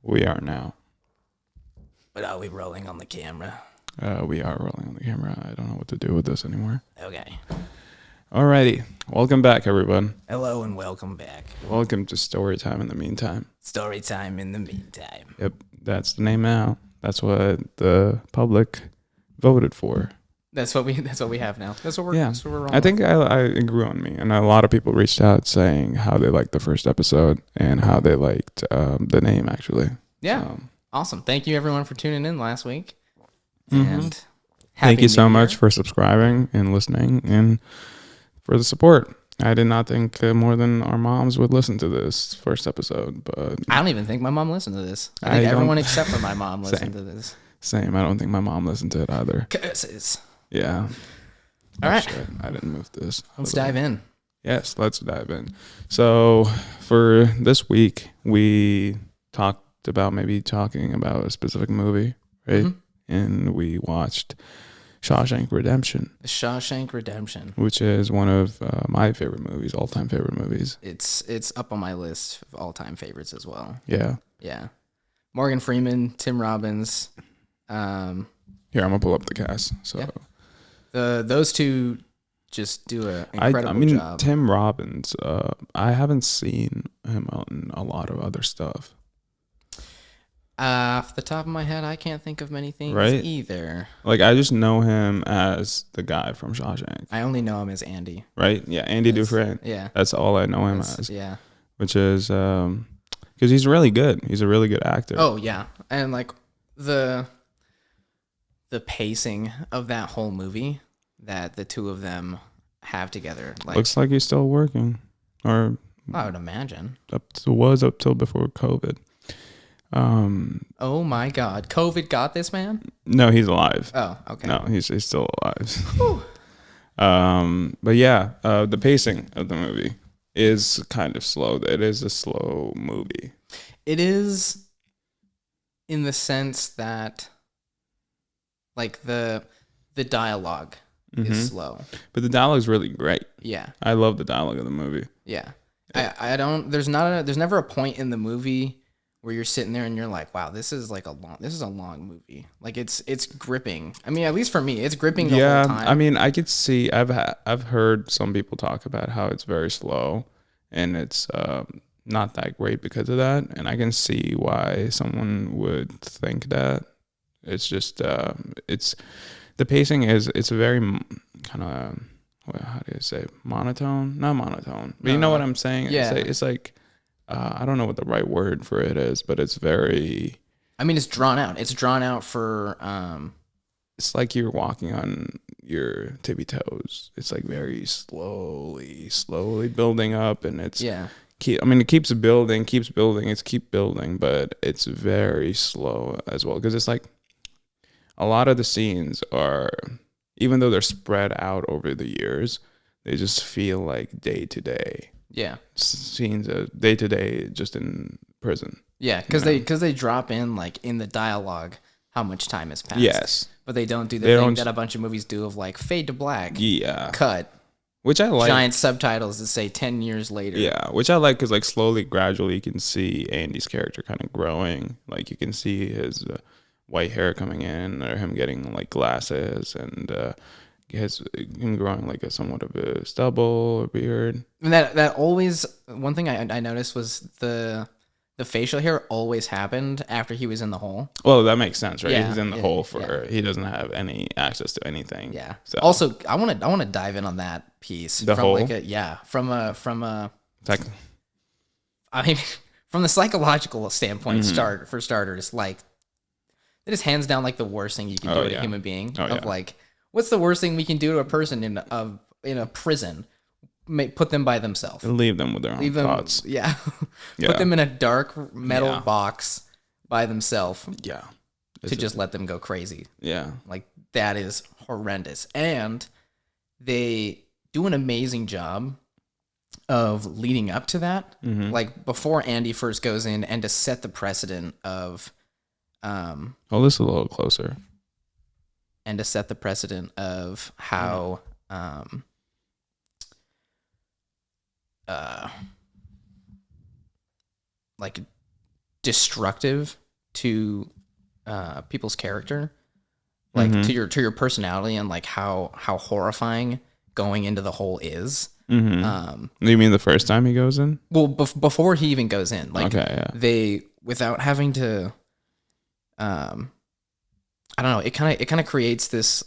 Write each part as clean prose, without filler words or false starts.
We are now. But are we rolling on the camera? We are rolling on the camera. I don't know what to do with this anymore. Okay. Alrighty. Welcome back, everyone. Hello and welcome back. Welcome to Storytime in the Meantime. Storytime in the meantime. Yep, that's the name now. That's what the public voted for. That's what we have now. That's what we're rolling. I think it grew on me, and a lot of people reached out saying how they liked the first episode and how they liked the name, actually. Yeah. So, awesome. Thank you everyone for tuning in last week. Mhm. And thank you so New much Year. for subscribing and listening and for the support. I did not think more than our moms would listen to this first episode, but I don't even think my mom listened to this. I think everyone except for my mom listened to this. Same. I don't think my mom listened to it either. Curses. Yeah. All right. Shit, I didn't move this. Let's dive in. Yes, let's dive in. So for this week, we talked about maybe talking about a specific movie, right? Mhm. And we watched Shawshank Redemption, The Shawshank Redemption. which is one of my favorite movies, all-time favorite movies. It's up on my list of all-time favorites as well. Yeah. Yeah. Morgan Freeman, Tim Robbins, Here, I'm gonna pull up the cast. So Yeah. Those two just do an incredible job. Tim Robbins. I haven't seen him on a lot of other stuff. Off the top of my head, I can't think of many things Right? either. Like, I just know him as the guy from Shawshank, I only know him as Andy. right? Yeah, Andy Dufresne. Yeah. That's all I know him as, Yeah. which is because he's really good. He's a really good actor. Oh yeah, and like the pacing of that whole movie that the two of them have together, like Looks like he's still working, or I would imagine. was up till before COVID. Oh my God, COVID got this man. No, he's alive. Oh, okay. No, he's still alive. But yeah, the pacing of the movie is kind of slow. It is a slow movie. It is, in the sense that, like the dialogue is slow. But the dialogue's really great. Yeah, I love the dialogue of the movie. yeah. I don't. There's never a point in the movie where you're sitting there and you're like, wow, this is a long movie. Like it's gripping. I mean, at least for me, it's gripping the whole time. I mean, I could see. I've heard some people talk about how it's very slow, and it's not that great because of that. And I can see why someone would think that. It's just it's the pacing is it's very kind of how do you say monotone? Not monotone, but you know what I'm saying. Yeah. It's like I don't know what the right word for it is, but it's very. I mean, it's drawn out. It's drawn out for. It's like you're walking on your tippy toes. It's like very slowly building up, and it's Yeah. it keeps building, but it's very slow as well because it's like a lot of the scenes are, even though they're spread out over the years, they just feel like day to day Yeah. scenes of day to day just in prison. Yeah, because they drop in like in the dialogue how much time has passed. Yes, But they don't do the They thing don't- that a bunch of movies do of like fade to black, yeah, cut, which I like. giant subtitles that say 10 years later. Yeah, which I like because like slowly, gradually, you can see Andy's character kind of growing. Like you can see his white hair coming in, or him getting like glasses, and him growing like a somewhat of a stubble or beard. And that always, one thing I noticed was the facial hair always happened after he was in the hole. Well, that makes sense, right? Yeah, He's in the yeah, hole he doesn't have any access to anything. Yeah. So Also, I want to dive in on that piece. The from hole? like from a it's like, I mean, from the psychological standpoint, Mm-hmm. for starters, like it is hands down like the worst thing you can do to a human being. Oh, of yeah. like, what's the worst thing we can do to a person in a prison? Put them by themselves. leave them with their own Leave them, thoughts. yeah. Yeah. Put them in a dark metal Yeah. box by themselves Yeah. to just let them go crazy. Yeah. Like that is horrendous, and they do an amazing job of leading up to that. Like before Andy first goes in, and to set the precedent of Hold this a little closer. how like destructive to people's character, like to your personality, and like how horrifying going into the hole is. You mean the first time he goes in? Well, before he even goes in, like they, without having to, I don't know, it kind of creates this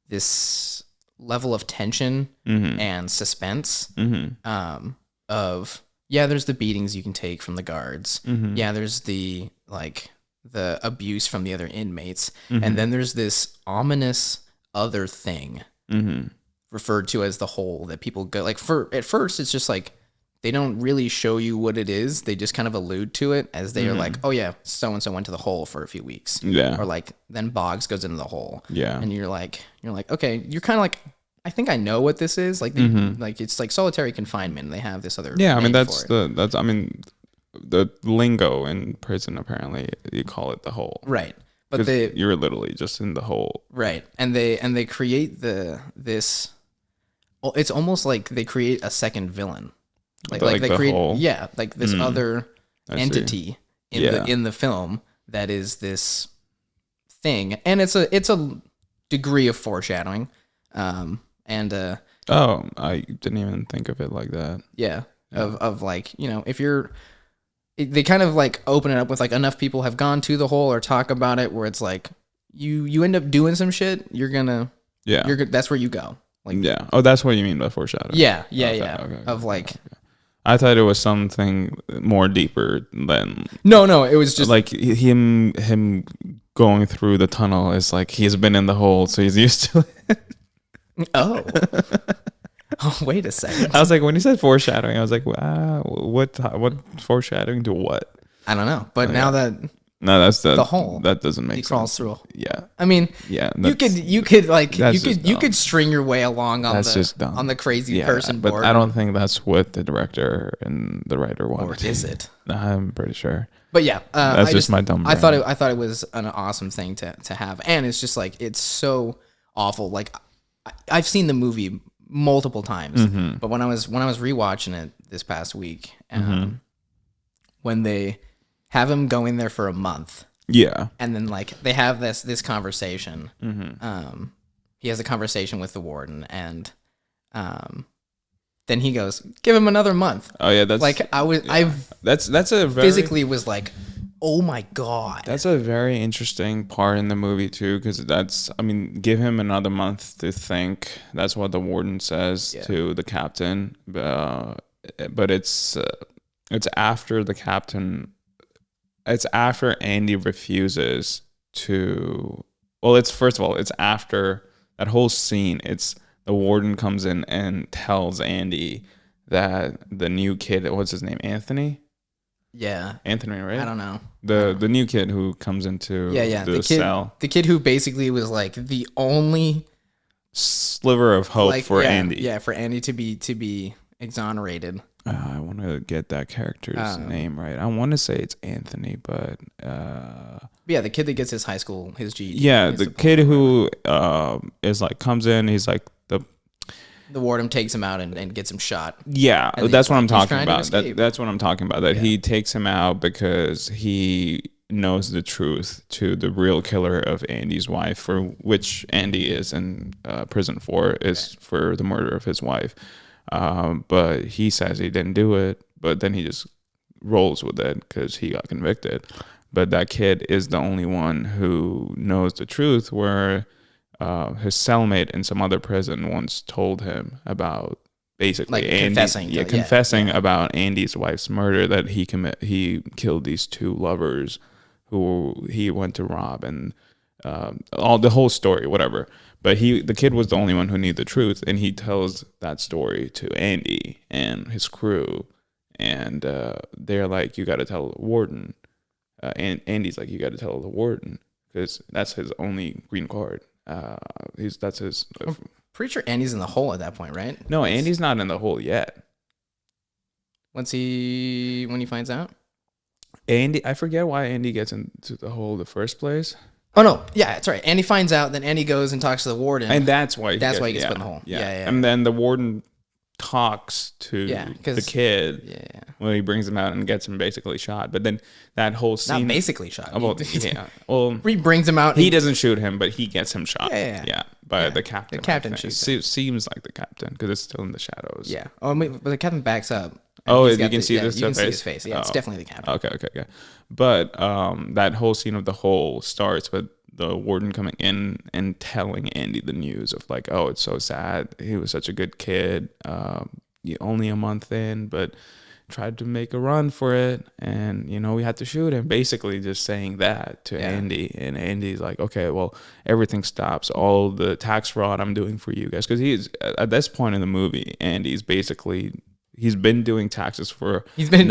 this level of tension and suspense of, there's the beatings you can take from the guards, there's the abuse from the other inmates, and then there's this ominous other thing referred to as the hole that people go, like, at first it's just like they don't really show you what it is. They just kind of allude to it as they are like, oh yeah, so and so went to the hole for a few weeks, or like then Boggs goes into the hole, and you're like okay, you're kind of like, I think I know what this is, like like it's like solitary confinement, and they have this other I mean that's the lingo in prison, apparently you call it the hole, right? But you're literally just in the hole, right? And they create this. Well, it's almost like they create a second villain, like they create hole. Like this other entity in the film that is this thing, and it's a degree of foreshadowing, I didn't even think of it like that. Of like, if you're, they kind of like open it up with like, enough people have gone to the hole or talk about it where it's like you end up doing some shit, that's where you go. Like, oh, that's what you mean by foreshadowing. Okay. Of like, I thought it was something more deeper than. No, it was just like him going through the tunnel is like he's been in the hole, so he's used to it. Oh, wait a second. I was like, when he said foreshadowing, I was like, wow, what foreshadowing to what? I don't know, but now that. No, that's the hole. That doesn't make sense. He crawls through. Yeah. I mean, you could string your way along on the crazy person board. But I don't think that's what the director and the writer wanted. Or is it? I'm pretty sure. But yeah, that's just my dumb brain. I thought it was an awesome thing to have, and it's just like, it's so awful. Like, I've seen the movie multiple times, but when I was rewatching it this past week, when they have him go in there for a month. Yeah. And then like they have this conversation. He has a conversation with the warden, and then he goes, give him another month. Oh yeah, that's like that's a very, physically was like, oh my God. That's a very interesting part in the movie too, because give him another month to think. That's what the warden says to the captain. But it's after the captain. It's after Andy refuses to. Well, it's after that whole scene. It's the warden comes in and tells Andy that the new kid, what's his name, Anthony? Yeah, Anthony, right? I don't know. The new kid who comes into the cell. The kid who basically was like the only sliver of hope for Andy. Yeah, for Andy to be exonerated. I want to get that character's name right. I want to say it's Anthony, but the kid that gets his GED. Yeah, the kid who is like comes in. He's like the warden takes him out and gets him shot. Yeah, that's what I'm talking about. That's what I'm talking about. That he takes him out because he knows the truth to the real killer of Andy's wife, for which Andy is in prison for, for the murder of his wife. But he says he didn't do it, but then he just rolls with it because he got convicted. But that kid is the only one who knows the truth, where his cellmate in some other prison once told him about basically Andy, confessing about Andy's wife's murder, that he killed these two lovers who he went to rob, and the whole story, whatever. But the kid was the only one who knew the truth, and he tells that story to Andy and his crew, and they're like, "You got to tell the warden." And Andy's like, "You got to tell the warden, because that's his only green card." That's his. I'm pretty sure Andy's in the hole at that point, right? No, Andy's not in the hole yet. When he finds out, Andy, I forget why Andy gets into the hole in the first place. Oh no, yeah, that's right. Andy finds out, then Andy goes and talks to the warden, and that's why he gets put in the hole. Yeah. And then the warden talks to Yeah, the kid yeah, when he brings him out and gets him basically shot. But then that whole scene, not basically shot. well, yeah, well, He brings him out. he doesn't shoot him, but he gets him shot. Yeah. By the captain. The captain I think. shoots him. Seems like the captain because it's still in the shadows. Yeah. Oh, but the captain backs up. Oh, he's you got can see this. You can see his face. Yeah, it's definitely the captain. Okay. But that whole scene of the hole starts with the warden coming in and telling Andy the news of like, oh, it's so sad. He was such a good kid. Only a month in, but tried to make a run for it, and we had to shoot him. Basically, just saying that to Andy, and Andy's like, okay, well, everything stops. All the tax fraud I'm doing for you guys, because he's at this point in the movie, Andy's basically. He's been doing taxes for. He's been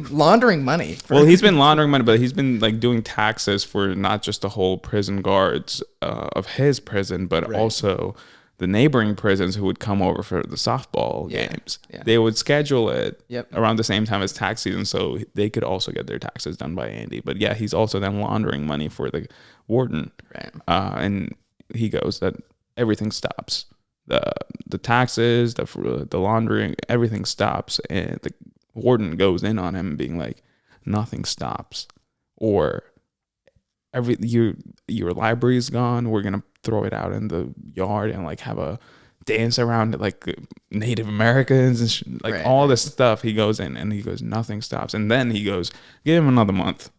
laundering money. Well, he's been laundering money, but he's been like doing taxes for not just the whole prison guards of his prison, but also the neighboring prisons who would come over for the softball games. Yeah. They would schedule it around the same time as tax season, so they could also get their taxes done by Andy. But yeah, he's also then laundering money for the warden, right? And he goes that everything stops. The taxes, the laundering, everything stops, and the warden goes in on him, being like, "Nothing stops," or your library's gone. We're gonna throw it out in the yard and like have a dance around it like Native Americans and all this stuff. He goes in and he goes, "Nothing stops," and then he goes, "Give him another month."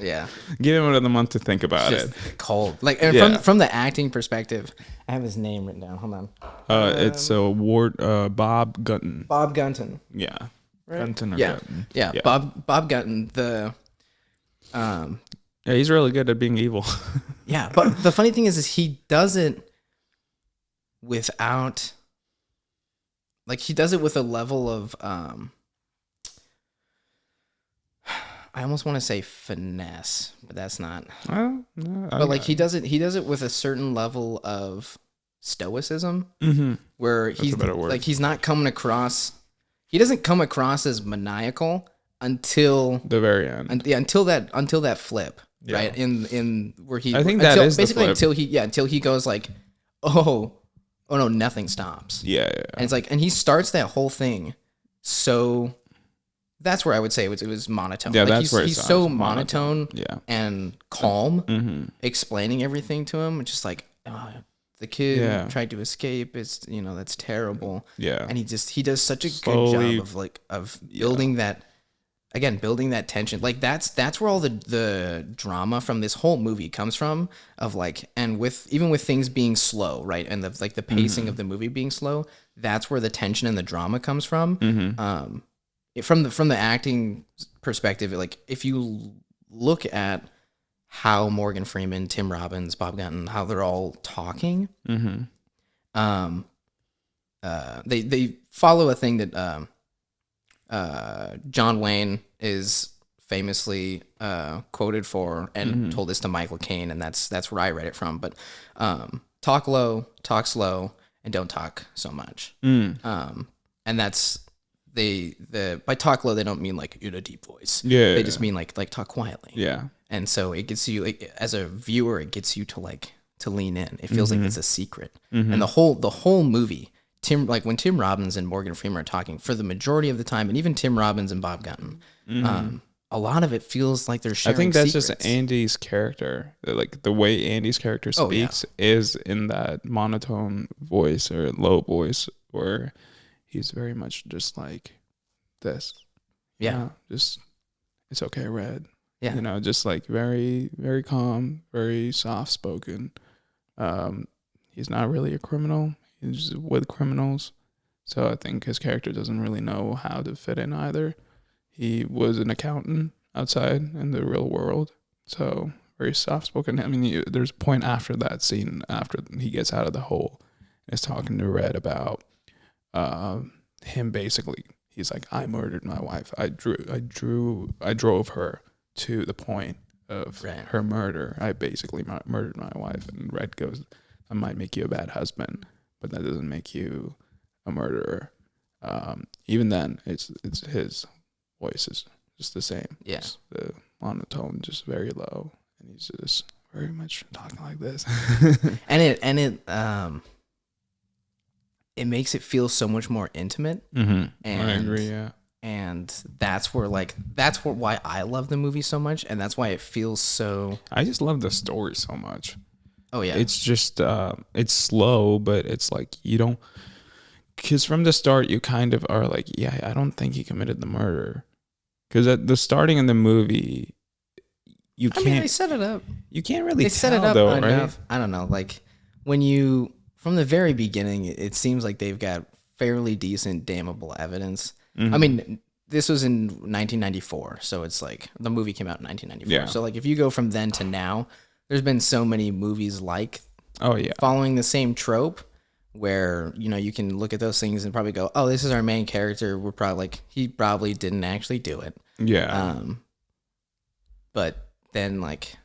Yeah, give him another month to think about it. Cold, from the acting perspective. I have his name written down. Hold on. It's Bob Gunton. Bob Gunton. Yeah. Right? Gunton or yeah. Gunton. Yeah. Bob Gunton. Yeah, he's really good at being evil. Yeah, but the funny thing is he does it without, he does it with a level of, I almost want to say finesse, but that's not. Well, no, but he does it with a certain level of stoicism, where he's not coming across. He doesn't come across as maniacal until the very end. Until that flip, right? In where he, I think that is basically the flip. until he goes like, oh no, nothing stops. Yeah. And it's and he starts that whole thing so. That's where I would say it was monotone. Yeah, that's where he's so monotone yeah. and calm, explaining everything to him. It's just the kid tried to escape. It's that's terrible. Yeah, and he does such a good job of building that tension. That's where all the drama from this whole movie comes from. And even with things being slow, right, and the pacing of the movie being slow, that's where the tension and the drama comes from. From the acting perspective, if you look at how Morgan Freeman, Tim Robbins, Bob Gunton, how they're all talking, they follow a thing that John Wayne is famously quoted for and told this to Michael Caine, and that's where I read it from. But talk low, talk slow, and don't talk so much. And that's. By talk low, they don't mean in a deep voice. Yeah, they just mean talk quietly. Yeah, and so it gets you as a viewer, it gets you to lean in. It feels like it's a secret. And the whole movie, when Tim Robbins and Morgan Freeman are talking for the majority of the time, and even Tim Robbins and Bob Gunton, a lot of it feels like they're sharing. I think that's secrets. just Andy's character. The way Andy's character speaks is in that monotone voice or low voice where. He's very much just like this. Yeah. Just, it's okay, Red. Yeah. Just very, very calm, very soft spoken. He's not really a criminal. He's with criminals. So I think his character doesn't really know how to fit in either. He was an accountant outside in the real world. So very soft spoken. I mean, there's a point after that scene, after he gets out of the hole, is talking to Red about him basically. He's like, I murdered my wife. I drove her to the point of her murder. I basically murdered my wife. And Red goes, I might make you a bad husband, but that doesn't make you a murderer. Even then, it's his voice is just the same. Yeah, it's the monotone just very low, and he's just very much talking like this. and it it makes it feel so much more intimate. Mm-hmm. And I agree. Yeah. and that's why I love the movie so much, and that's why it feels so. I just love the story so much. Oh yeah, It's just it's slow, but it's like you don't, because from the start you kind of are like, yeah, I don't think he committed the murder, because at the starting of the movie you I mean, they can't set it up. you can't really They set it tell up though, enough. right? I don't know, like when you from the very beginning, it seems like they've got fairly decent, damnable evidence. I mean, this was in 1994, so it's like the movie came out in 1994. Yeah. So like if you go from then to now, there's been so many movies like Oh yeah. following the same trope where you can look at those things and probably go, oh, this is our main character, we're probably like, he probably didn't actually do it. Yeah. But then like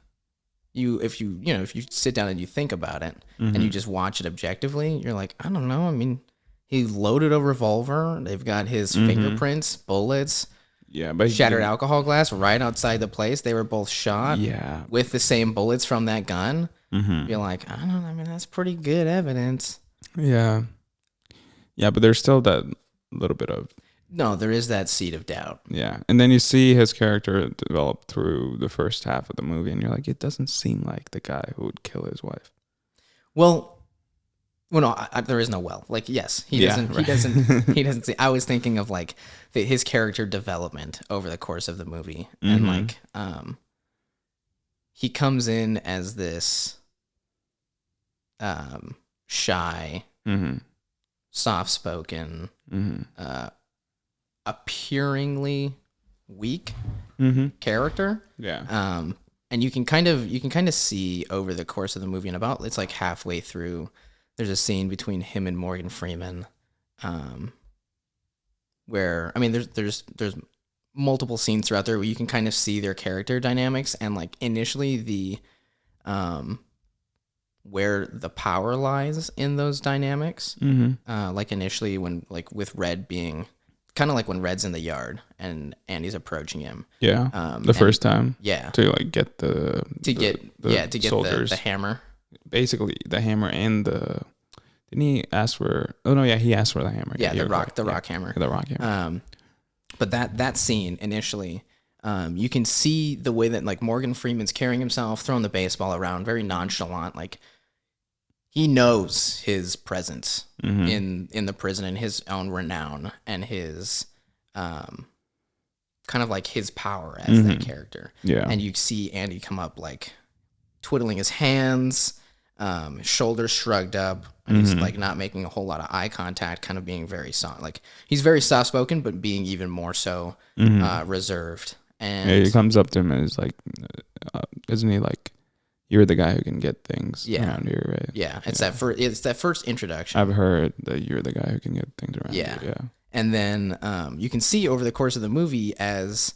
if you sit down and you think about it and you just watch it objectively, you're like, I don't know, I mean, he loaded a revolver, they've got his fingerprints, bullets, Yeah, but shattered alcohol glass right outside the place. They were both shot Yeah. with the same bullets from that gun. You're like, I don't know. I mean, that's pretty good evidence. Yeah. Yeah, but there's still that little bit of No, there is that seed of doubt. yeah. And then you see his character develop through the first half of the movie and you're like, it doesn't seem like the guy who would kill his wife. Well, no, there is no well. Like, yes, he doesn't. right. He doesn't. He doesn't see. I was thinking of like his character development over the course of the movie, and like, he comes in as this, shy, soft-spoken, appearingly weak character. Yeah. And you can kind of see over the course of the movie, and about it's like halfway through, there's a scene between him and Morgan Freeman, where I mean, there's multiple scenes throughout there where you can kind of see their character dynamics, and like initially the where the power lies in those dynamics. Like initially when like with Red being kind of like when Red's in the yard and Andy's approaching him. Yeah. The first time. Yeah. To like get the soldiers. The hammer. Basically the hammer and the didn't he ask for he asked for the hammer. Yeah, the rock right. hammer. The rock hammer. But that scene initially, you can see the way that like Morgan Freeman's carrying himself, throwing the baseball around, very nonchalant, like he knows his presence in the prison and his own renown and his kind of like his power as that character. Yeah. And you see Andy come up like twiddling his hands, shoulders shrugged up, and he's like not making a whole lot of eye contact, kind of being very soft. Like he's very soft spoken, but being even more so reserved. And yeah, he comes up to him and is like, isn't he like, you're the guy who can get things around here, right? Yeah, it's that first introduction. I've heard that you're the guy who can get things around here. Yeah. And then you can see over the course of the movie as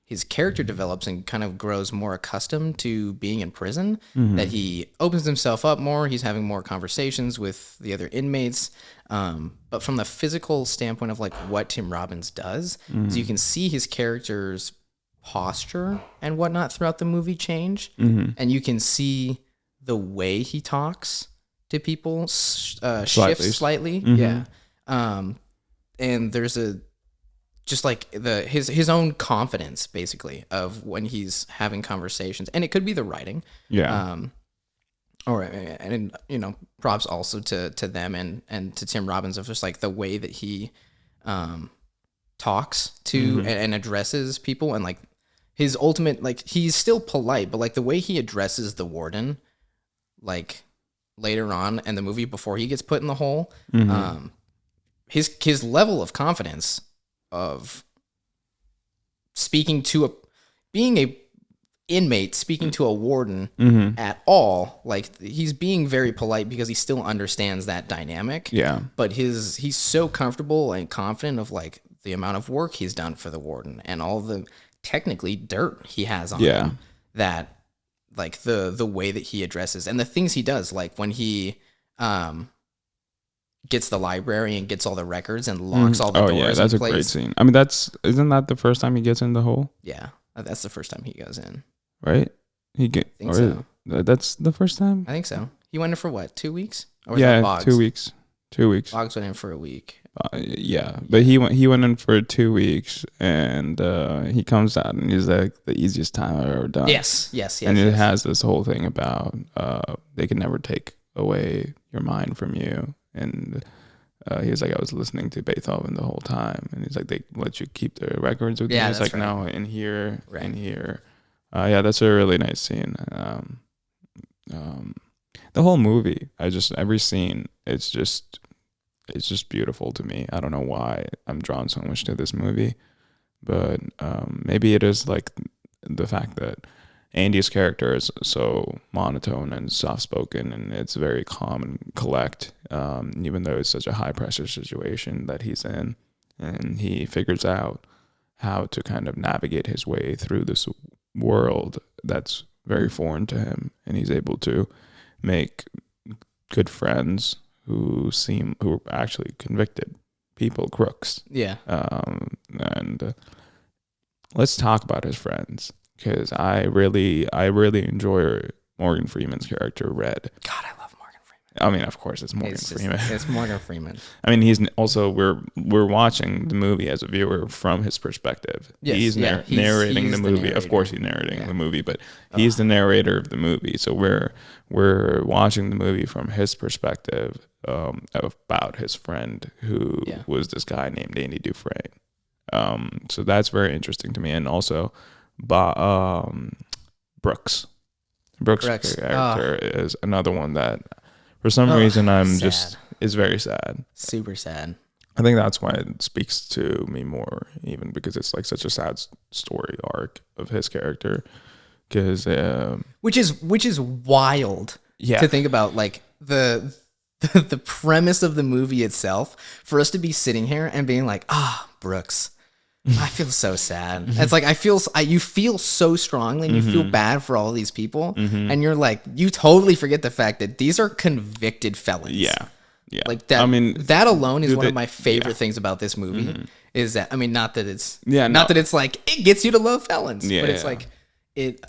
his character develops and kind of grows more accustomed to being in prison, that he opens himself up more. He's having more conversations with the other inmates. But from the physical standpoint of like what Tim Robbins does, is you can see his character's posture and whatnot throughout the movie change. And you can see the way he talks to people shift slightly. Yeah. And there's just like his own confidence basically of when he's having conversations, and it could be the writing. Yeah. And props also to them and to Tim Robbins of just like the way that he talks to and addresses people, and like his ultimate, like he's still polite, but like the way he addresses the warden, like later on in the movie before he gets put in the hole, his level of confidence of speaking to being a inmate speaking to a warden at all, like he's being very polite because he still understands that dynamic. Yeah. But he's so comfortable and confident of like the amount of work he's done for the warden and all the technically dirt he has on him, that like the way that he addresses and the things he does, like when he gets the library and gets all the records and locks all the doors. Oh yeah, that's a great scene. I mean, isn't that the first time he gets in the hole? Yeah, that's the first time he goes in. Right? So. That's the first time? I think so. He went in for what, 2 weeks? Or was yeah, that Boggs? 2 weeks. 2 weeks. Boggs went in for a week. Yeah, but he went in for 2 weeks, and he comes out and he's like, the easiest time I've ever done. Yes. And it has this whole thing about they can never take away your mind from you. And he was like, I was listening to Beethoven the whole time, and he's like, they let you keep the records with you. He's like, no, in here, in here. Yeah, that's a really nice scene. The whole movie, every scene, it's just beautiful to me. I don't know why I'm drawn so much to this movie, but maybe it is like the fact that Andy's character is so monotone and soft-spoken, and it's very calm and collect, even though it's such a high-pressure situation that he's in, and he figures out how to kind of navigate his way through this world that's very foreign to him, and he's able to make good friends who are actually convicted people, crooks. Yeah. And let's talk about his friends, because I really enjoy Morgan Freeman's character, Red. God, I love Morgan Freeman. I mean, of course, it's Morgan Freeman. It's Morgan Freeman. I mean, he's also we're watching the movie as a viewer from his perspective. Yes, he's narrating the movie. Of course, he's narrating the movie, but he's the narrator of the movie. So we're watching the movie from his perspective about his friend who was this guy named Andy Dufresne. So that's very interesting to me, and also Brooks. Brooks' character is another one that, for some reason, is very sad. Super sad. I think that's why it speaks to me more, even because it's like such a sad story arc of his character. Because which is wild to think about, like the premise of the movie itself, for us to be sitting here and being like, Brooks. I feel so sad. It's like you feel so strongly, and you feel bad for all these people, and you're like, you totally forget the fact that these are convicted felons. Yeah. Like that. I mean, that alone is one of my favorite things about this movie. Is that, I mean, not that it's that it's like it gets you to love felons, but it's like it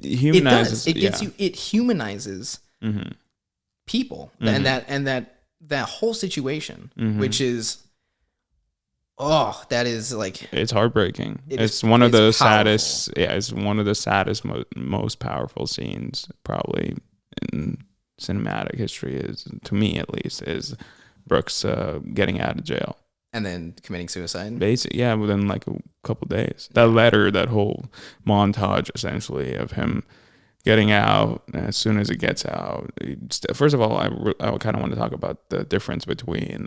humanizes. It humanizes people, and that whole situation, which is. Oh, that is like, it's heartbreaking. It's one of the saddest. Yeah, it's one of the saddest, most powerful scenes probably in cinematic history. Is, to me at least, is Brooks getting out of jail and then committing suicide. Basically, yeah, within like a couple days. That letter, that whole montage, essentially, of him getting out. As soon as he gets out, first of all, I kind of want to talk about the difference between.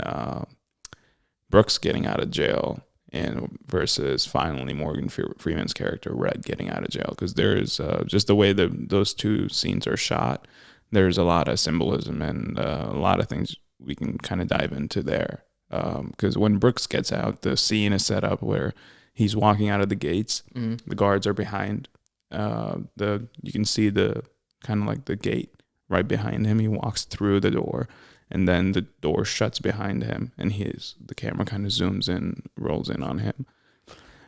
Brooks getting out of jail and versus finally Morgan Freeman's character Red getting out of jail, because there's just the way that those two scenes are shot, there's a lot of symbolism and a lot of things we can kind of dive into there, because when Brooks gets out, the scene is set up where he's walking out of the gates, the guards are behind, you can see the kind of like the gate right behind him. He walks through the door, and then the door shuts behind him, and the camera kind of zooms in, rolls in on him,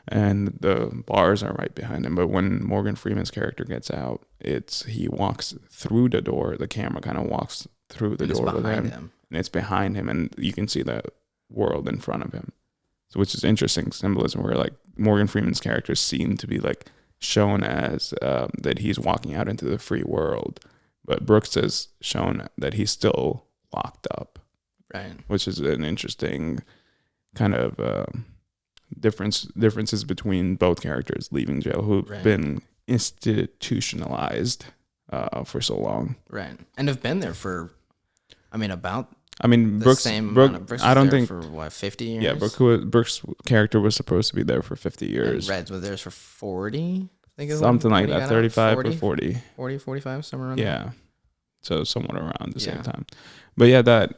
and the bars are right behind him. But when Morgan Freeman's character gets out, he walks through the door. The camera kind of walks through the door with him, and it's behind him, and you can see the world in front of him. So, which is interesting symbolism, where like Morgan Freeman's character seemed to be like shown as that he's walking out into the free world, but Brooks is shown that he's still locked up, right? Which is an interesting kind of differences between both characters leaving jail, who've been institutionalized for so long, right? And have been there for, Brooks. I don't think for 50 years. Yeah, Brooks' character was supposed to be there for 50 years. And Reds was there for 40. I think something like that, 35 or 40, 45, somewhere around. Yeah, so somewhat around the same time. But yeah, that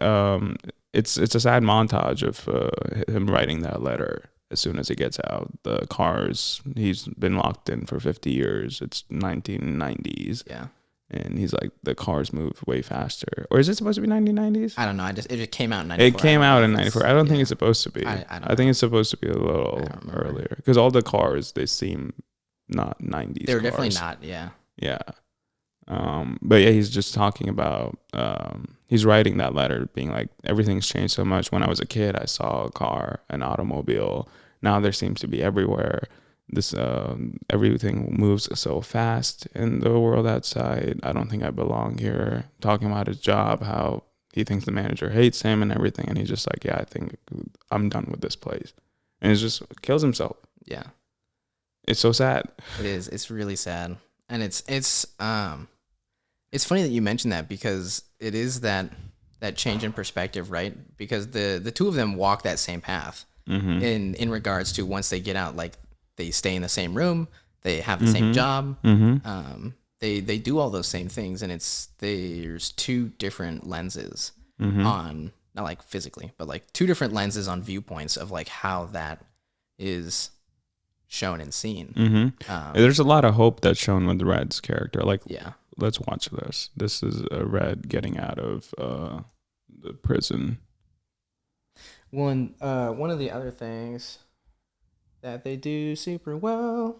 it's a sad montage of him writing that letter as soon as he gets out. The cars, he's been locked in for 50 years. It's 1990s. Yeah. And he's like, the cars move way faster. Or is it supposed to be 1990s? I don't know. It just came out in 94. It came out in 94. I don't think it's supposed to be. I think it's supposed to be a little earlier. Because all the cars, they seem not 90s They were cars. definitely not, yeah. Yeah. But yeah, he's just talking about he's writing that letter, being like, everything's changed so much. When I was a kid, I saw a car, an automobile. Now there seems to be everywhere. This everything moves so fast in the world outside. I don't think I belong here. Talking about his job, how he thinks the manager hates him and everything, and he's just like, yeah, I think I'm done with this place, and he just kills himself. Yeah, it's so sad. It is. It's really sad, and it's funny that you mentioned that, because it is that change in perspective, right? Because the two of them walk that same path in regards to, once they get out, like, they stay in the same room, they have the same job, they do all those same things, and there's two different lenses on, not like physically, but like two different lenses on viewpoints of like how that is shown and seen. There's a lot of hope that's shown with Red's character. Like, Yeah. let's watch this. This is Red getting out of the prison. One of the other things that they do super well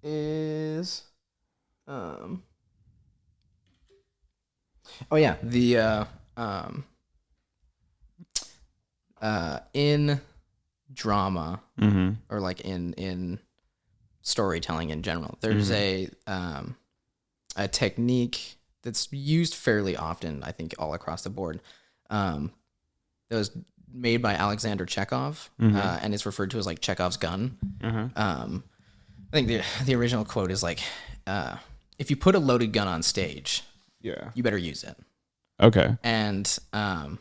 is in drama, or like in storytelling in general, there's a technique that's used fairly often, I think, all across the board, that was made by Alexander Chekhov, and it's referred to as like Chekhov's gun. I think the original quote is like, if you put a loaded gun on stage, you better use it. Okay. And I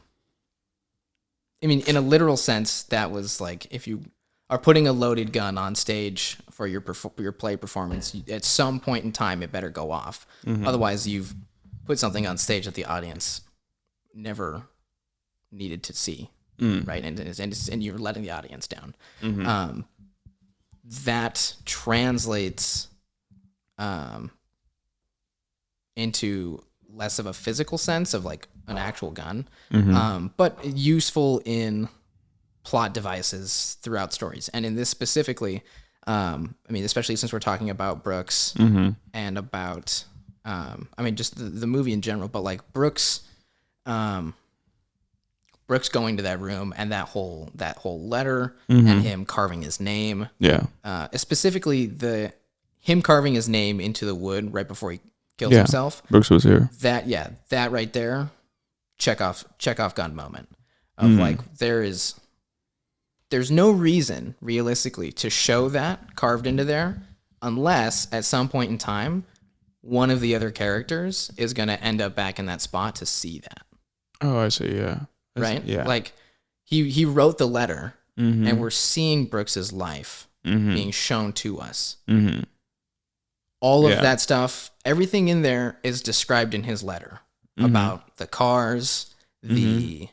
mean, in a literal sense, that was like, if you are putting a loaded gun on stage for your play performance, at some point in time, it better go off. Otherwise, you've put something on stage that the audience never needed to see, right? And you're letting the audience down. That translates into less of a physical sense of like an actual gun, but useful in plot devices throughout stories. And in this specifically, I mean, especially since we're talking about Brooks and about, I mean, just the movie in general, but like Brooks going to that room, and that whole letter, and him carving his name. Yeah. Specifically him carving his name into the wood right before he kills himself. Brooks was here. That right there, Chekhov gun moment of like, there's no reason realistically to show that carved into there, unless at some point in time one of the other characters is going to end up back in that spot to see that. Oh, I see. Yeah. Right? Yeah. Like he wrote the letter, and we're seeing Brooks's life being shown to us. All of that stuff, everything in there is described in his letter about the cars, the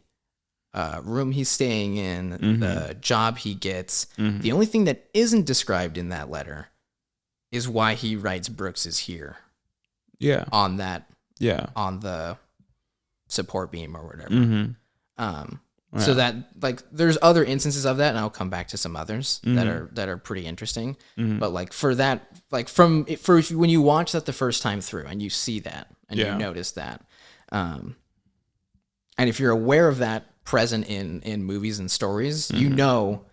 room he's staying in, the job he gets. The only thing that isn't described in that letter is why he writes Brooks is here. Yeah. On that. Yeah. On the support beam or whatever. So that, like, there's other instances of that, and I'll come back to some others that are pretty interesting. But like, for that, like, when you watch that the first time through and you see that and you notice that, and if you're aware of that present in movies and stories, you know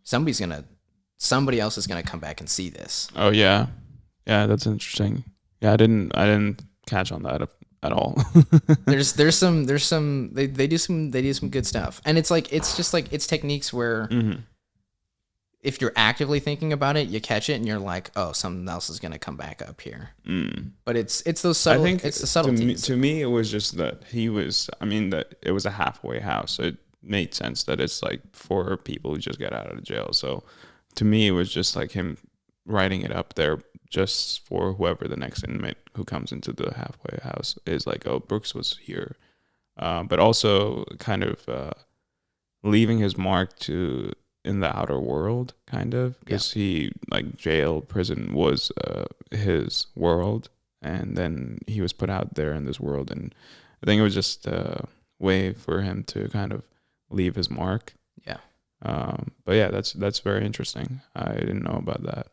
somebody else is gonna come back and see this. Oh yeah, that's interesting. Yeah, I didn't catch on that at all. there's some they do some good stuff, and it's just like it's techniques where if you're actively thinking about it, you catch it and you're like, oh, something else is gonna come back up here. But it's those subtle. I think it's the subtleties. To me, it was just that that it was a halfway house. So it made sense that it's like for people who just get out of jail. So to me, it was just like him writing it up there just for whoever the next inmate who comes into the halfway house is like, oh, Brooks was here. But also kind of leaving his mark in the outer world, kind of, because he, like, jail, prison was his world, and then he was put out there in this world, and I think it was just a way for him to kind of leave his mark. But yeah, that's very interesting. I didn't know about that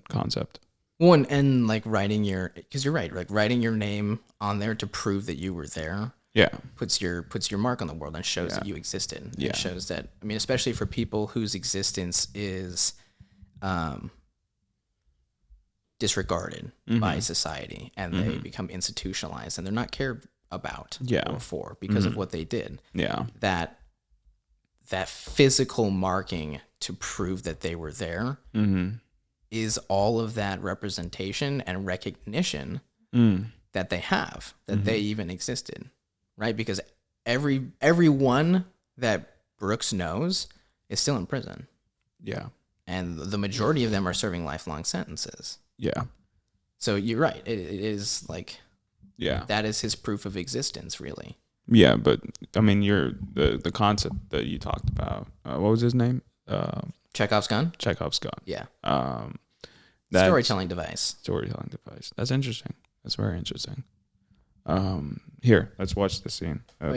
concept. One and like writing your, because you're right, like writing your name on there to prove that you were there Yeah. puts your mark on the world and shows that you existed. Yeah. It shows that, I mean, especially for people whose existence is disregarded by society and they become institutionalized and they're not cared about or for because of what they did. Yeah. That physical marking to prove that they were there is all of that representation and recognition that they have, that they even existed, right? Because everyone that Brooks knows is still in prison. Yeah. And the majority of them are serving lifelong sentences. Yeah. So you're right. It is like, Yeah. that is his proof of existence, really. Yeah, but I mean, the concept that you talked about. What was his name? Chekhov's gun? Chekhov's gun. Yeah. That's Storytelling device. Storytelling device. That's interesting. That's very interesting. Here, let's watch the scene of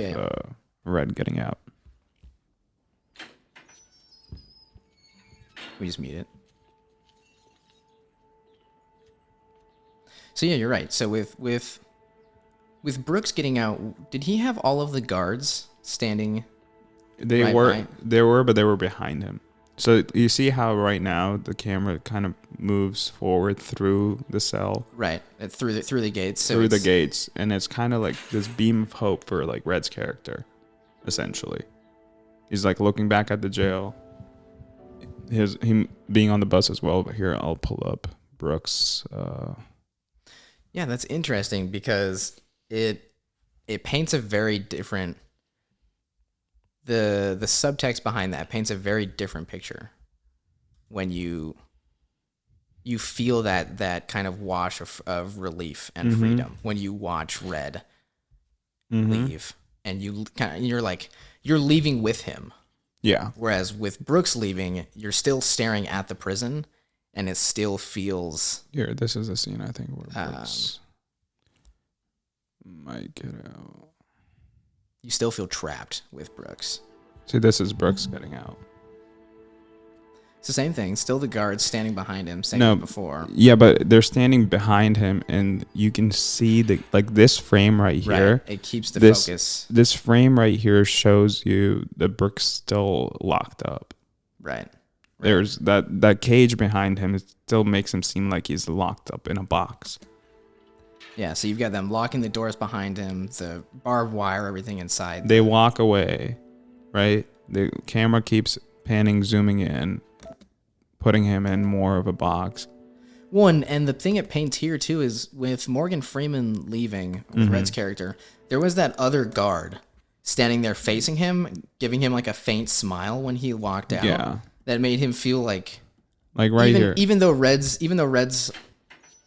Red getting out. We just mute it. So yeah, you're right. So with Brooks getting out, did he have all of the guards standing? They were, but they were behind him. So you see how right now the camera kind of moves forward through the cell, right, through the gates. So through the gates, and it's kind of like this beam of hope for like Red's character, essentially. He's like looking back at the jail. Him being on the bus as well. But here I'll pull up Brooks. Yeah, that's interesting because it paints a very different. The subtext behind that paints a very different picture when you feel that kind of wash of relief and freedom when you watch Red leave, and you're like, you're leaving with him. Yeah. Whereas with Brooks leaving, you're still staring at the prison, and it still feels. Here, this is a scene I think where Brooks might get out. You still feel trapped with Brooks. See, this is Brooks getting out. It's the same thing. Still the guards standing behind him, same as before. Yeah, but they're standing behind him, and you can see this frame right here. Right. It keeps the focus. This frame right here shows you that Brooks still locked up. Right. There's that cage behind him. It still makes him seem like he's locked up in a box. Yeah, so you've got them locking the doors behind him, the barbed wire, everything inside. They walk away, right? The camera keeps panning, zooming in, putting him in more of a box. One, and the thing it paints here too is with Morgan Freeman leaving, with Red's character, there was that other guard standing there facing him, giving him like a faint smile when he walked out. Yeah. That made him feel like right here. Even though Red's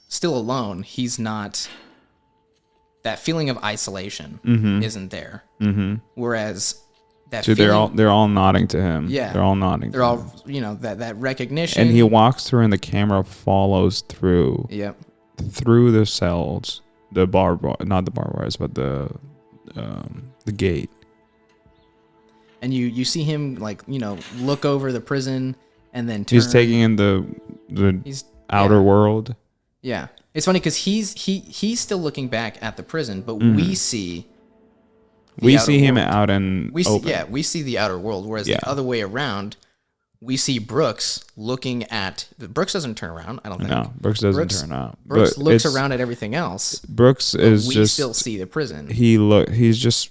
still alone, he's not. That feeling of isolation isn't there. Whereas that feeling, they're all nodding to him. Yeah, they're all nodding. They're all that recognition. And he walks through, and the camera follows through. Yep. Through the cells, not the barbed wires, but the gate. And you see him look over the prison and then turn. He's taking in the outer world. Yeah, it's funny because he's still looking back at the prison, but we see. We see him out in open. We see the outer world, whereas the other way around, we see Brooks looking at. Brooks doesn't turn around, I don't think. No, Brooks doesn't turn out. Brooks looks around at everything else. Brooks is we just. still see the prison. He's just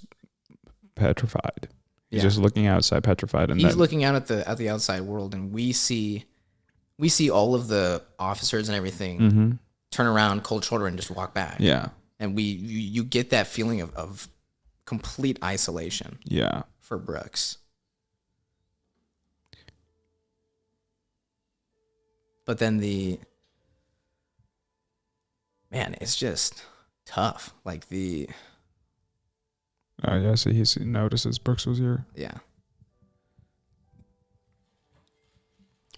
petrified. He's just looking outside, petrified, and he's looking out at the outside world, and we see all of the officers and everything turn around, cold shoulder, and just walk back. Yeah, and you get that feeling of complete isolation. Yeah, for Brooks. But then it's just tough. Like the. Oh yeah, so he notices Brooks was here. Yeah.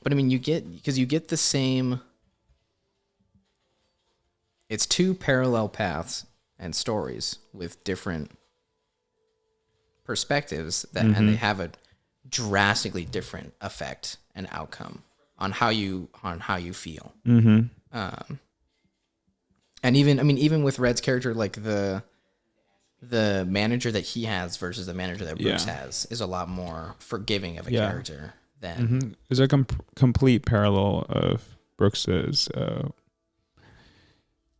But I mean, you get the same. It's two parallel paths and stories with different perspectives and they have a drastically different effect and outcome on how you feel. And even with Red's character, like the manager that he has versus the manager that Bruce has is a lot more forgiving of a character than. There's a complete parallel of Brooks's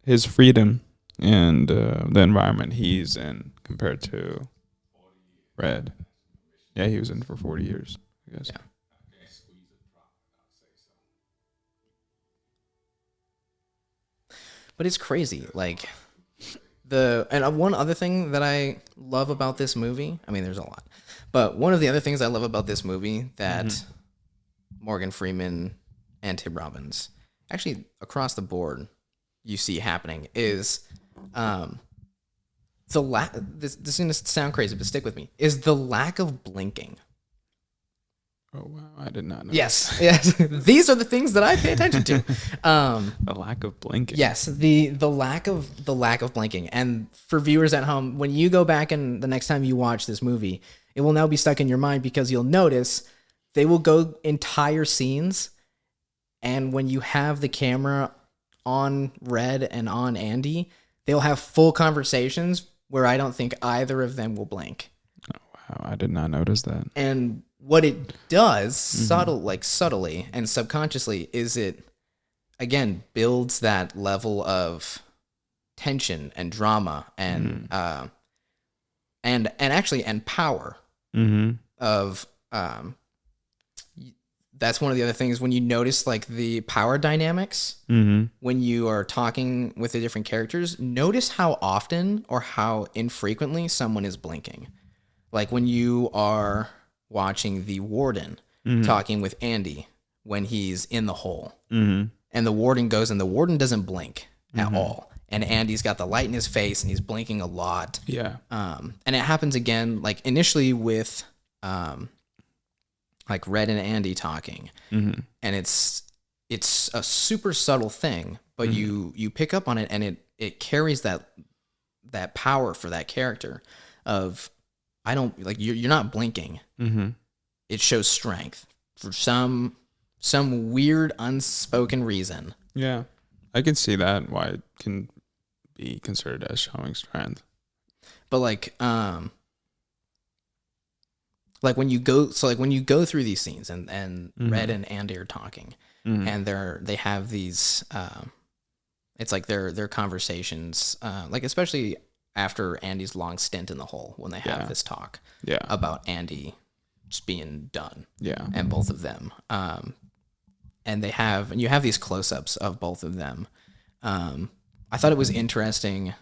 his freedom and the environment he's in compared to Red. Yeah, he was in for 40 years, I guess. Yeah. But it's crazy. Like one other thing that I love about this movie, I mean, there's a lot, but one of the other things I love about this movie that Morgan Freeman and Tim Robbins, actually across the board, you see happening is this is going to sound crazy, but stick with me, is the lack of blinking. Oh wow, I did not know. Yes. These are the things that I pay attention to. The lack of blinking. Yes, the lack of blinking. And for viewers at home, when you go back and the next time you watch this movie, it will now be stuck in your mind because you'll notice they will go entire scenes, and when you have the camera on Red and on Andy, they'll have full conversations where I don't think either of them will blink. Oh wow, I did not notice that. And what it does, subtly and subconsciously, is it again builds that level of tension and drama and actually power of that's one of the other things when you notice like the power dynamics when you are talking with the different characters. Notice how often or how infrequently someone is blinking. Like when you are watching the warden talking with Andy when he's in the hole. And the warden goes and the warden doesn't blink at all. And Andy's got the light in his face and he's blinking a lot. Yeah. And it happens again, like initially with like Red and Andy talking. And it's a super subtle thing, but you pick up on it and it carries that power for that character of I don't like you're not blinking. It shows strength for some weird unspoken reason. Yeah, I can see that why it can be considered as showing strength. But like when you go through these scenes and Red and Andy are talking and they have these it's like their conversations like especially after Andy's long stint in the hole when they have this talk about Andy just being done. Yeah. And both of them. And you have these close-ups of both of them. I thought it was interesting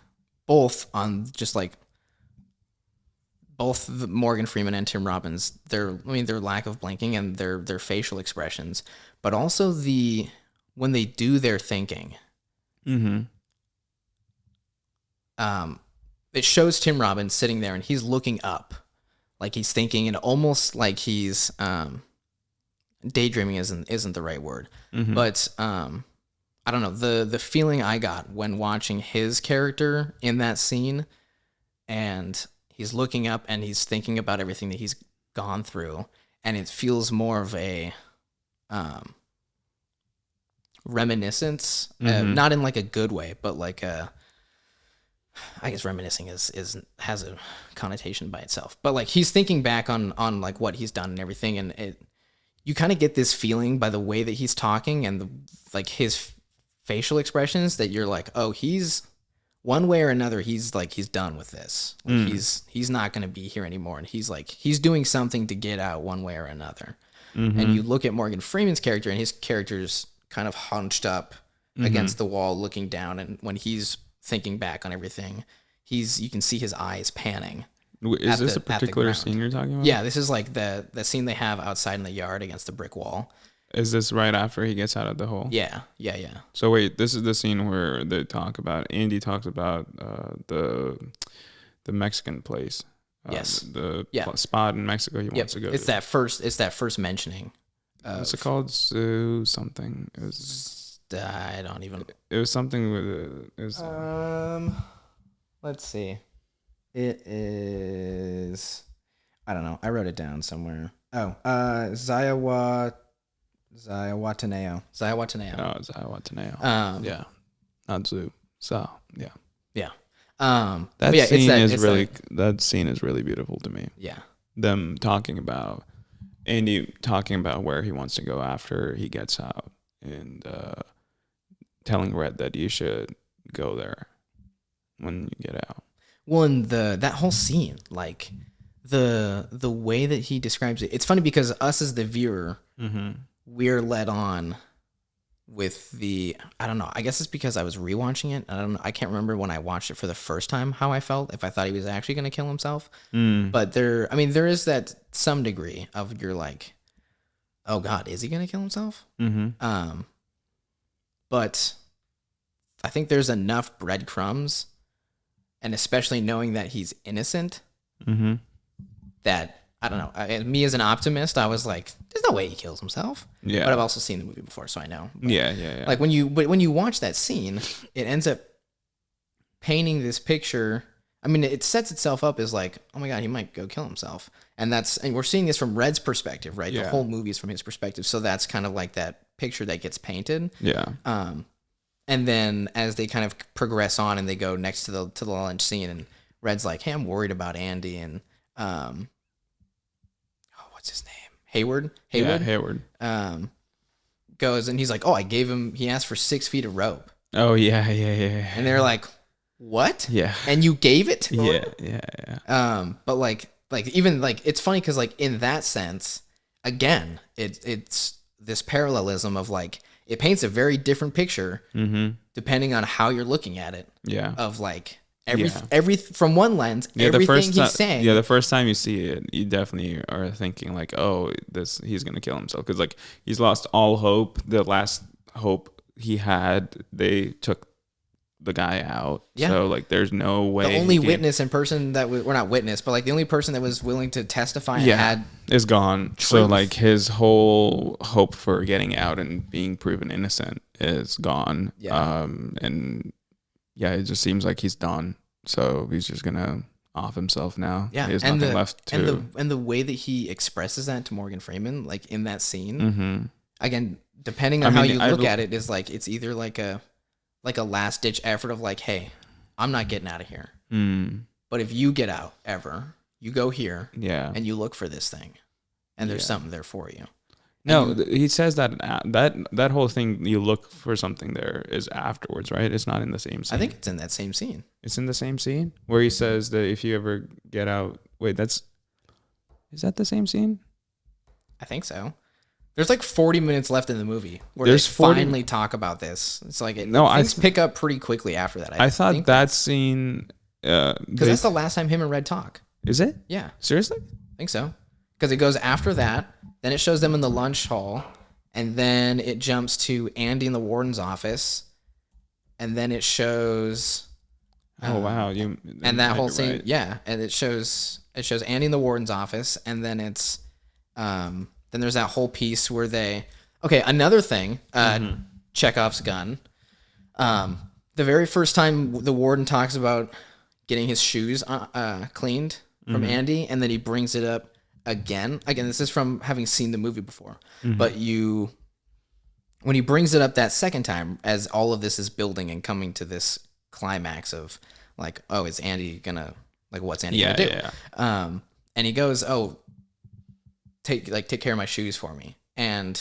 both on just like both Morgan Freeman and Tim Robbins, their lack of blinking and their facial expressions, but also when they do their thinking. It shows Tim Robbins sitting there and he's looking up, like he's thinking, and almost like he's daydreaming isn't the right word, but I don't know, the feeling I got when watching his character in that scene, and he's looking up and he's thinking about everything that he's gone through, and it feels more of a reminiscence, not in like a good way, but like I guess reminiscing has a connotation by itself, but like he's thinking back on like what he's done and everything, and you kind of get this feeling by the way that he's talking and like his facial expressions that you're like, oh, he's one way or another, he's done with this. Like he's not going to be here anymore, and he's doing something to get out one way or another. And you look at Morgan Freeman's character, and his character's kind of hunched up against the wall, looking down, and when he's thinking back on everything, you can see his eyes panning. Is this a particular scene you're talking about? Yeah, this is like the scene they have outside in the yard against the brick wall. Is this right after he gets out of the hole? Yeah. So wait, this is the scene where they talk about, Andy talks about the Mexican place. Yes. The spot in Mexico he wants to go to. It's that first mentioning. What's it called? Zoo something. It was. I don't even. It was something with. It was. Let's see. It is. I don't know. I wrote it down somewhere. Oh, Ziawataneo. Oh, Ziawataneo. Yeah, not zoo. So yeah, Yeah. that but yeah, scene is it's really that scene is really beautiful to me. yeah. Them talking about Andy talking about where he wants to go after he gets out, and telling Red that you should go there when you get out. Well, and that whole scene, like the way that he describes it, it's funny because us as the viewer, we're led on with the, I don't know, I guess it's because I was rewatching it. I can't remember when I watched it for the first time how I felt, if I thought he was actually going to kill himself. But there is that some degree of you're like, oh God, is he going to kill himself? But I think there's enough breadcrumbs, and especially knowing that he's innocent, that, I don't know. Me as an optimist, I was like, "There's no way he kills himself." Yeah. But I've also seen the movie before, so I know. But Yeah. Like when you watch that scene, it ends up painting this picture. I mean, it sets itself up as like, oh my God, he might go kill himself, and we're seeing this from Red's perspective, right? Yeah. The whole movie is from his perspective, so that's kind of like that picture that gets painted. Yeah. And then as they kind of progress on and they go next to the lunch scene, and Red's like, "Hey, I'm worried about Andy," and what's his name? Haywood. Yeah, Hayward. Goes and he's like, "Oh, he asked for 6 feet of rope." Oh yeah. And they're like, "What?" Yeah. And you gave it to Yeah. him? But like even like, it's funny because like in that sense, again, it's this parallelism of like, it paints a very different picture depending on how you're looking at it. Yeah. Of like every from one lens, he's saying. Yeah, the first time you see it, you definitely are thinking like, oh, he's gonna kill himself, because like he's lost all hope. The last hope he had, they took the guy out. Yeah. So like, there's no way. The only witness in person that we're not witness, but like the only person that was willing to testify is gone. Truth. So like his whole hope for getting out and being proven innocent is gone. Yeah. And yeah, it just seems like he's done. So he's just gonna off himself now. Yeah. He has nothing left to. And the way that he expresses that to Morgan Freeman, like in that scene, again, depending on how you look at it, is like, it's either like a last ditch effort of like, hey, I'm not getting out of here. But if you get out ever, you go here, and you look for this thing, and there's something there for you. No, he says that whole thing, you look for something there, is afterwards, right? It's not in the same scene. I think it's in that same scene. It's in the same scene where he says that if you ever get out. Wait, is that the same scene? I think so. There's like 40 minutes left in the movie where they finally talk about this. It's like things pick up pretty quickly after that. I thought that scene, because that's the last time him and Red talk. Is it? Yeah. Seriously? I think so. Because it goes after that. Then it shows them in the lunch hall, and then it jumps to Andy in the warden's office, and then it shows. Oh wow! And that whole scene, right. Yeah, and it shows Andy in the warden's office, and then it's then there's that whole piece where another thing, Chekhov's gun. The very first time the warden talks about getting his shoes cleaned from Andy, and then he brings it up. Again, this is from having seen the movie before, but when he brings it up that second time, as all of this is building and coming to this climax of like, oh, is Andy gonna, like, what's Andy gonna do? Yeah. And he goes, oh, take care of my shoes for me. And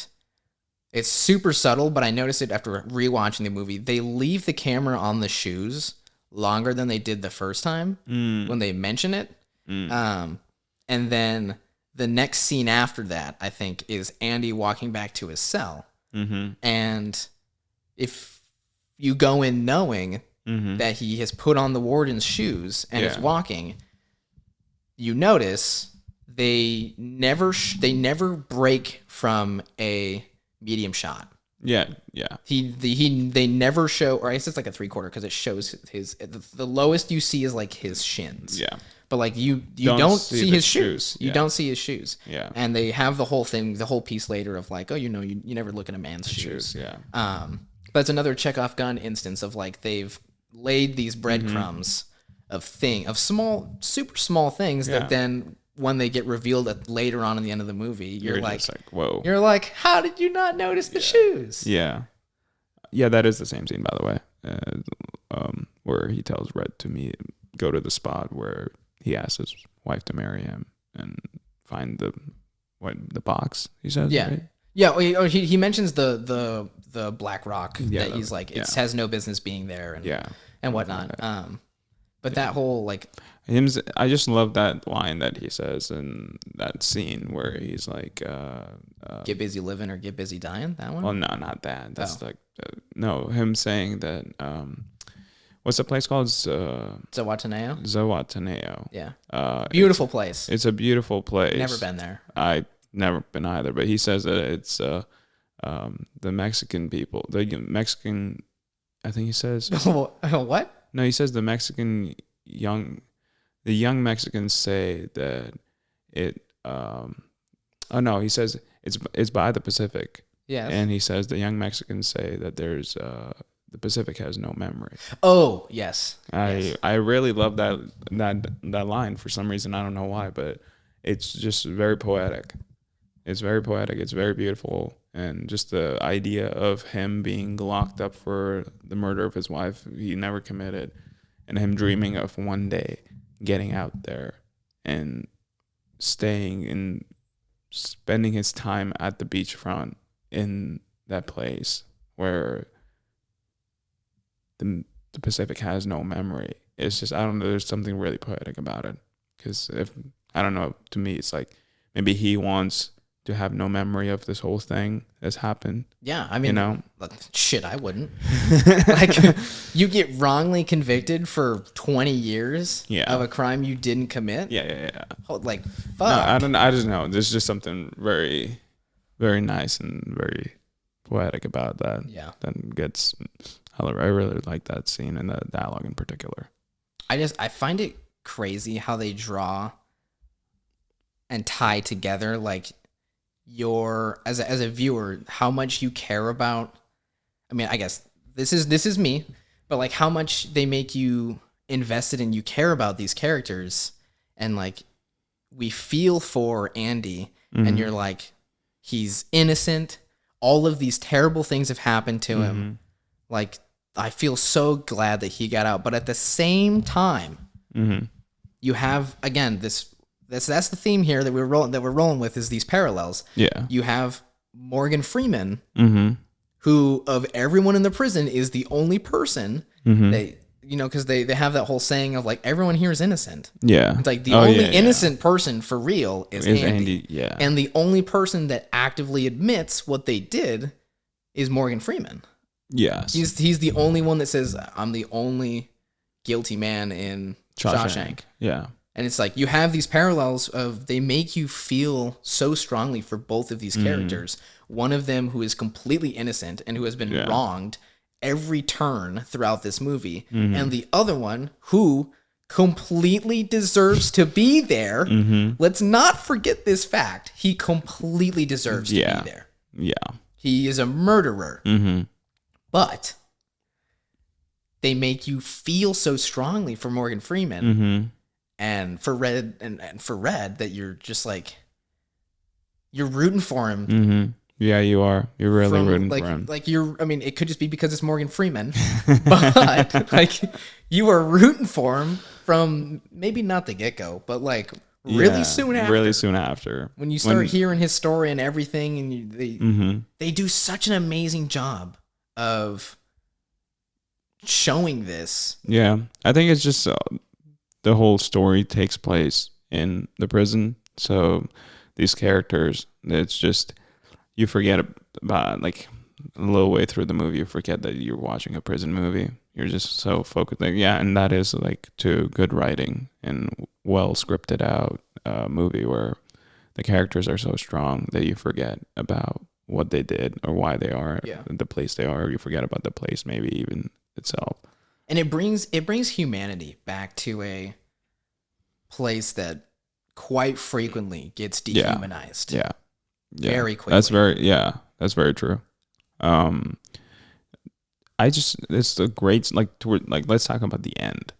it's super subtle, but I noticed it after rewatching the movie. They leave the camera on the shoes longer than they did the first time when they mention it. And then the next scene after that, I think, is Andy walking back to his cell. And if you go in knowing that he has put on the warden's shoes and is walking, you notice they never break from a medium shot. Yeah. They never show, or I guess it's like a 3/4 because it shows the lowest you see is like his shins. Yeah. But like you don't see his shoes. You don't see his shoes. Yeah. And they have the whole thing, the whole piece later of like, oh, you never look at a man's shoes. Yeah. But it's another Chekhov gun instance of like, they've laid these breadcrumbs of super small things that then when they get revealed later on in the end of the movie, you're like, whoa. You're like, how did you not notice the shoes? Yeah. Yeah, that is the same scene, by the way. where he tells Red to go to the spot where he asks his wife to marry him and find the box. He says, Yeah. right? Yeah, he mentions the black rock that he's like it yeah. has no business being there and and whatnot. But that whole like I just love that line that he says in that scene where he's like, get busy living or get busy dying. That one? well, no, not that. That's like no, him saying that. What's the place called? Zawataneo. Zawataneo. Yeah, beautiful place. It's a beautiful place. Never been there. I've never been either, but he says that it's the Mexican people, the Mexican. I think he says what? No, he says the young Mexicans say that it. Oh no, he says it's by the Pacific. Yeah, and he says the young Mexicans say that there's the Pacific has no memory. Oh yes, I really love that line for some reason. I don't know why, but it's just very poetic. It's very poetic. It's very beautiful. And just the idea of him being locked up for the murder of his wife he never committed, and him dreaming of one day getting out there and staying and spending his time at the beachfront in that place where the Pacific has no memory. It's just, I don't know, there's something really poetic about it. Because I don't know, to me, it's like maybe he wants to have no memory of this whole thing that's happened. Yeah, I mean, you know? Shit, I wouldn't. Like, you get wrongly convicted for 20 years of a crime you didn't commit? Yeah. Like, fuck. No, I just know. There's just something very, very nice and very poetic about that. Yeah. That gets, I really like that scene and the dialogue in particular. I find it crazy how they draw and tie together, like, as a viewer, how much you care about. I mean, I guess this is me, but like how much they make you invested and you care about these characters, and like we feel for Andy, and you're like, he's innocent. All of these terrible things have happened to him. Like, I feel so glad that he got out, but at the same time, you have again that's the theme here that we're rolling with, is these parallels. Yeah. You have Morgan Freeman, who of everyone in the prison is the only person they, because they have that whole saying of like everyone here is innocent. Yeah. It's like the only innocent person for real is Andy. Yeah. And the only person that actively admits what they did is Morgan Freeman. Yes. He's the only one that says, I'm the only guilty man in Shawshank. Yeah. And it's like you have these parallels of they make you feel so strongly for both of these characters. One of them who is completely innocent and who has been wronged every turn throughout this movie. And the other one who completely deserves to be there. Let's not forget this fact. He completely deserves to be there. Yeah. He is a murderer. But they make you feel so strongly for Morgan Freeman. And for Red and for Red that you're just like you're rooting for him. Yeah, you are. You're really rooting for him. Like I mean, it could just be because it's Morgan Freeman, but like you are rooting for him from maybe not the get-go, but like really soon after. Really soon after. When you start hearing his story and everything, and they do such an amazing job of showing this. Yeah, I think it's just the whole story takes place in the prison. So these characters, it's just, you forget about, like, a little way through the movie, you forget that you're watching a prison movie. You're just so focused. Like, yeah, and that is, like, to good writing and well scripted out movie where the characters are so strong that you forget about what they did or why they are the place they are. Or you forget about the place maybe even itself. And it brings humanity back to a place that quite frequently gets dehumanized. Yeah. Very quickly. That's very true. It's a great, let's talk about the end.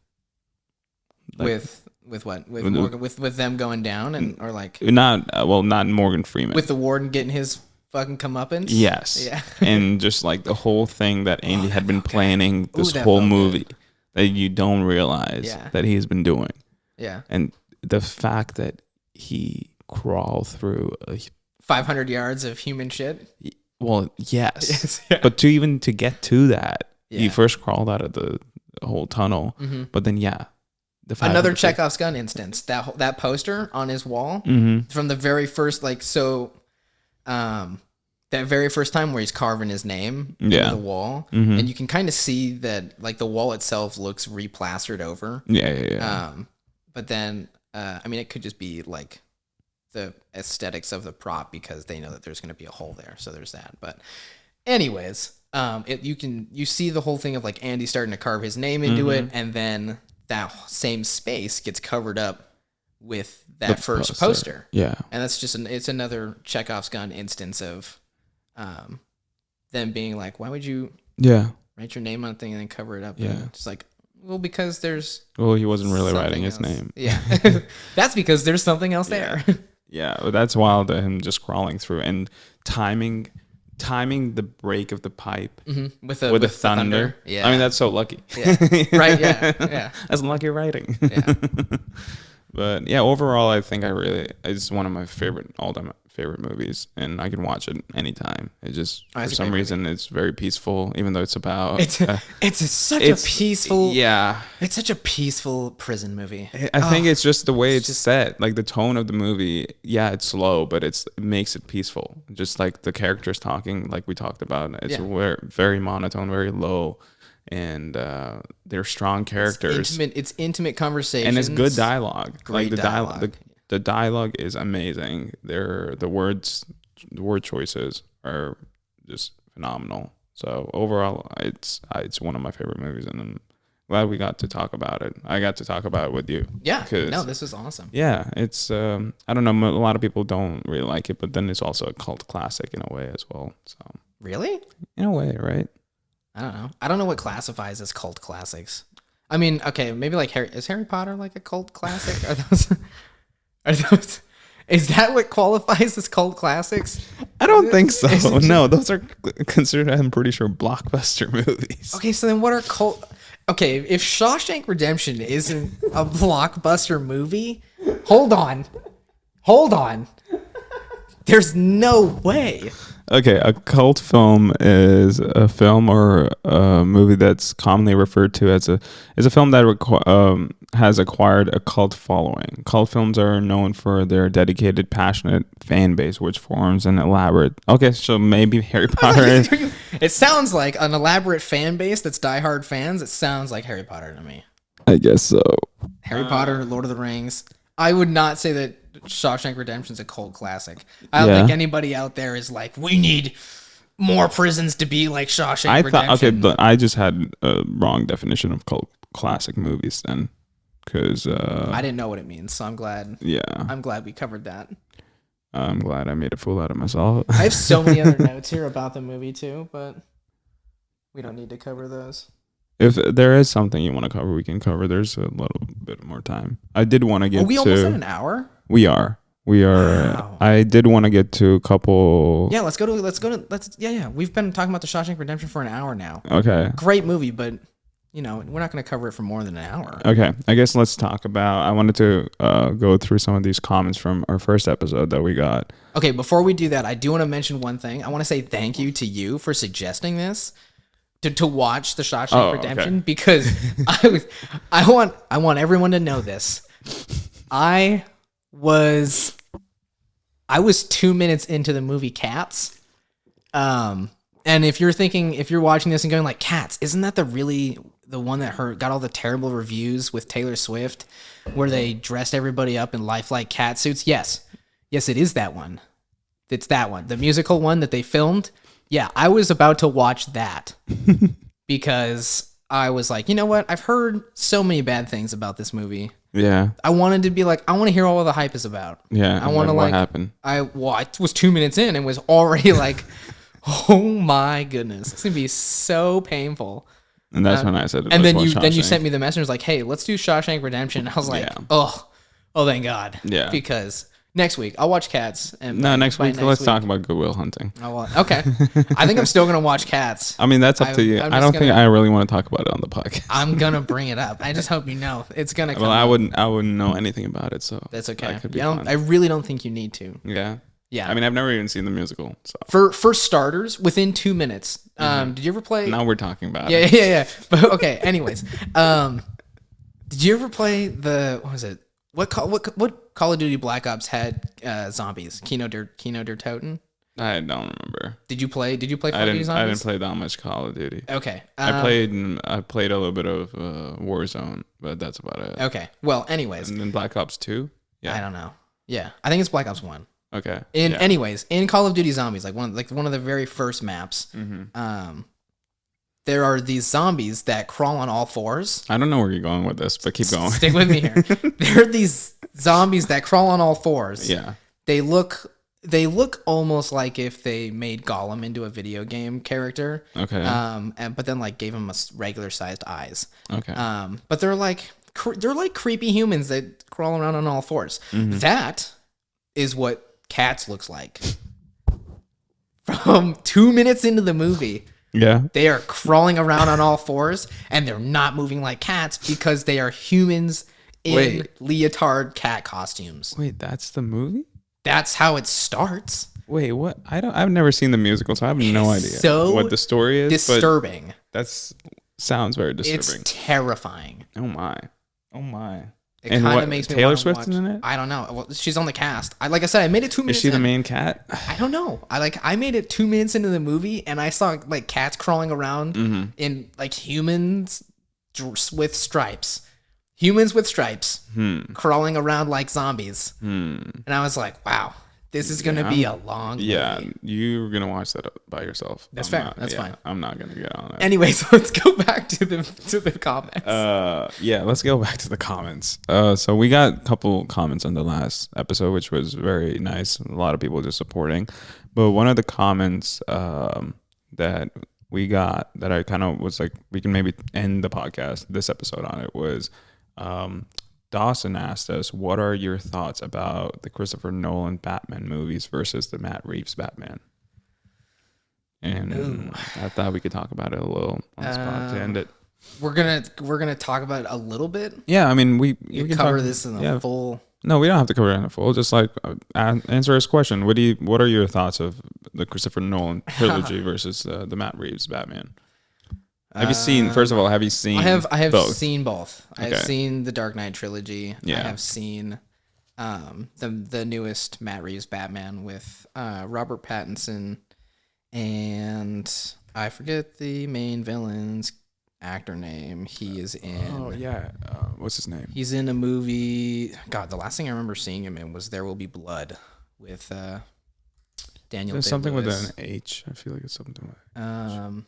Like, with what? With Morgan, with them going down, and or like not Morgan Freeman. With the warden getting his fucking comeuppance. Yes. Yeah. And just like the whole thing that Andy had been planning this that whole felt movie good. that you don't realize that he's been doing. Yeah. And the fact that he crawled through 500 yards of human shit. Well, yes. Yeah. But to get to that, he Yeah. first crawled out of the whole tunnel. Mm-hmm. But then, another Chekhov's gun instance. That poster on his wall from the very first, that very first time where he's carving his name into the wall, and you can kind of see that like the wall itself looks replastered over. Yeah. But then, I mean, it could just be like the aesthetics of the prop because they know that there's going to be a hole there, so there's that. But anyways, you see the whole thing of like Andy starting to carve his name into it, and then that same space gets covered up with that first poster. Yeah, and that's just it's another Chekhov's gun instance of them being like, why would you write your name on a thing and then cover it up? Yeah, and it's like, well, because there's he wasn't really writing his name. Yeah, that's because there's something else there. Yeah, well, that's wild that him just crawling through and timing the break of the pipe with the thunder. Yeah, I mean that's so lucky. Yeah, right. Yeah. That's lucky writing. Yeah. But yeah, overall, I think it's one of my all-time favorite movies, and I can watch it anytime. It just for some reason it's very peaceful, even though it's about it's such a peaceful it's such a peaceful prison movie. I think it's just the way it's set, like the tone of the movie. Yeah, it's slow, but it makes it peaceful. Just like the characters talking, like we talked about, it's very monotone, very low. And they're strong characters. It's intimate conversations, and it's good dialogue. Great dialogue. The dialogue is amazing. The word choices are just phenomenal. So overall, it's one of my favorite movies, and I'm glad we got to talk about it. I got to talk about it with you. Yeah, no, this was awesome. Yeah, it's I don't know. A lot of people don't really like it, but then it's also a cult classic in a way as well. So really, in a way, right? I don't know. I don't know what classifies as cult classics. I mean, okay, maybe like is Harry Potter like a cult classic? Are those? Is that what qualifies as cult classics? I don't think so. No, those are considered, I'm pretty sure, blockbuster movies. Okay, so then what are cult? Okay, if Shawshank Redemption isn't a blockbuster movie, hold on. There's no way. Okay, a cult film is a film or a movie that's commonly referred to as a film that has acquired a cult following. Cult films are known for their dedicated, passionate fan base, which forms an elaborate. Okay, so maybe Harry Potter is. It sounds like an elaborate fan base that's diehard fans. It sounds like Harry Potter to me. I guess so. Harry Potter, Lord of the Rings. I would not say that Shawshank Redemption's a cult classic. I don't think anybody out there is like, we need more prisons to be like Shawshank Redemption. I just had a wrong definition of cult classic movies then, because I didn't know what it means, so I'm glad. Yeah, I'm glad we covered that. I'm glad I made a fool out of myself. I have so many other notes here about the movie too, but we don't need to cover those. If there is something you want to cover, we can cover. There's a little bit more time. I did want to get. Are we almost at an hour? We are. Wow. I did want to get to a couple. Yeah, let's go to. Yeah. We've been talking about the Shawshank Redemption for an hour now. Okay. Great movie, but we're not going to cover it for more than an hour. Okay. I guess let's talk about. I wanted to go through some of these comments from our first episode that we got. Okay. Before we do that, I do want to mention one thing. I want to say thank you to you for suggesting this. To watch the Shawshank Redemption because I want everyone to know this. I was 2 minutes into the movie Cats. And if you're watching this and going like, Cats, isn't that the one that got all the terrible reviews with Taylor Swift where they dressed everybody up in lifelike cat suits? Yes, it is that one. It's that one. The musical one that they filmed. Yeah, I was about to watch that because I was like, you know what? I've heard so many bad things about this movie. Yeah. I wanted to be like, I want to hear all the hype is about. Yeah. I want to what happened? I was 2 minutes in and was already like, oh my goodness, it's gonna be so painful. And that's when I said it. And then you sent me the message like, hey, let's do Shawshank Redemption. I was like, oh, thank God. Yeah. Because Next week, I'll watch Cats. And No, next week, let's talk about Good Will Hunting. Okay. I think I'm still going to watch Cats. I mean, that's up to you. I don't think I really want to talk about it on the podcast. I'm going to bring it up. I just hope you know. It's going to come Well, up. I wouldn't know anything about it, so that's okay. That could be fun. I really don't think you need to. Yeah? Yeah. I mean, I've never even seen the musical, so. For starters, within 2 minutes, did you ever play... Now we're talking about it. Yeah. But, okay, anyways. Did you ever play what was it? What Call of Duty Black Ops had zombies? Kino der Toten? I don't remember. Did you play Call of Duty Zombies? I didn't play that much Call of Duty. Okay. I played a little bit of Warzone, but that's about it. Okay. Well, anyways. And then Black Ops 2? Yeah. I don't know. Yeah. I think it's Black Ops 1. Okay. Anyways, in Call of Duty Zombies, one of the very first maps, there are these zombies that crawl on all fours. I don't know where you're going with this, but keep going. Stick with me here. There are these zombies that crawl on all fours. Yeah. They look almost like if they made Gollum into a video game character. Okay. But then gave him regular sized eyes. Okay. But they're like creepy humans that crawl around on all fours. That is what Cats looks like. From 2 minutes into the movie. Yeah. They are crawling around on all fours, and they're not moving like cats because they are humans in leotard cat costumes. Wait, that's the movie? That's how it starts. Wait, what? I've never seen the musical, so I have no idea what the story is. Disturbing. Sounds very disturbing. It's terrifying. Oh my. It kind of makes me Taylor want to Swift's watch. in it? I don't know. Well, she's on the cast. Like I said, I made it 2 minutes. Is she the main cat? I don't know. I made it 2 minutes into the movie, and I saw cats crawling around in humans with stripes. Humans with stripes crawling around like zombies. And I was like, wow, this is going to be a long movie. Yeah, you're going to watch that by yourself. That's fair. That's fine. I'm not going to get on it. Anyways, let's go back to the comments. Let's go back to the comments. So we got a couple comments on the last episode, which was very nice. A lot of people just supporting. But one of the comments that we got that I kind of was like, we can maybe end the podcast, this episode on it was... Dawson asked us, what are your thoughts about the Christopher Nolan Batman movies versus the Matt Reeves Batman? And I thought we could talk about it a little on the spot to end it. We're gonna talk about it a little bit. Yeah, I mean we can cover this in a full. No, we don't have to cover it in a full. Just answer his question. What are your thoughts of the Christopher Nolan trilogy versus the Matt Reeves Batman? Have you seen? First of all, have you seen? I have both? seen both. Okay. I've seen the Dark Knight trilogy. Yeah. I have seen the newest Matt Reeves Batman with Robert Pattinson, and I forget the main villain's actor name. He is in. Oh yeah, what's his name? He's in a movie. God, the last thing I remember seeing him in was There Will Be Blood with Daniel. There's something Day-Lewis. with an H. I feel like it's something like.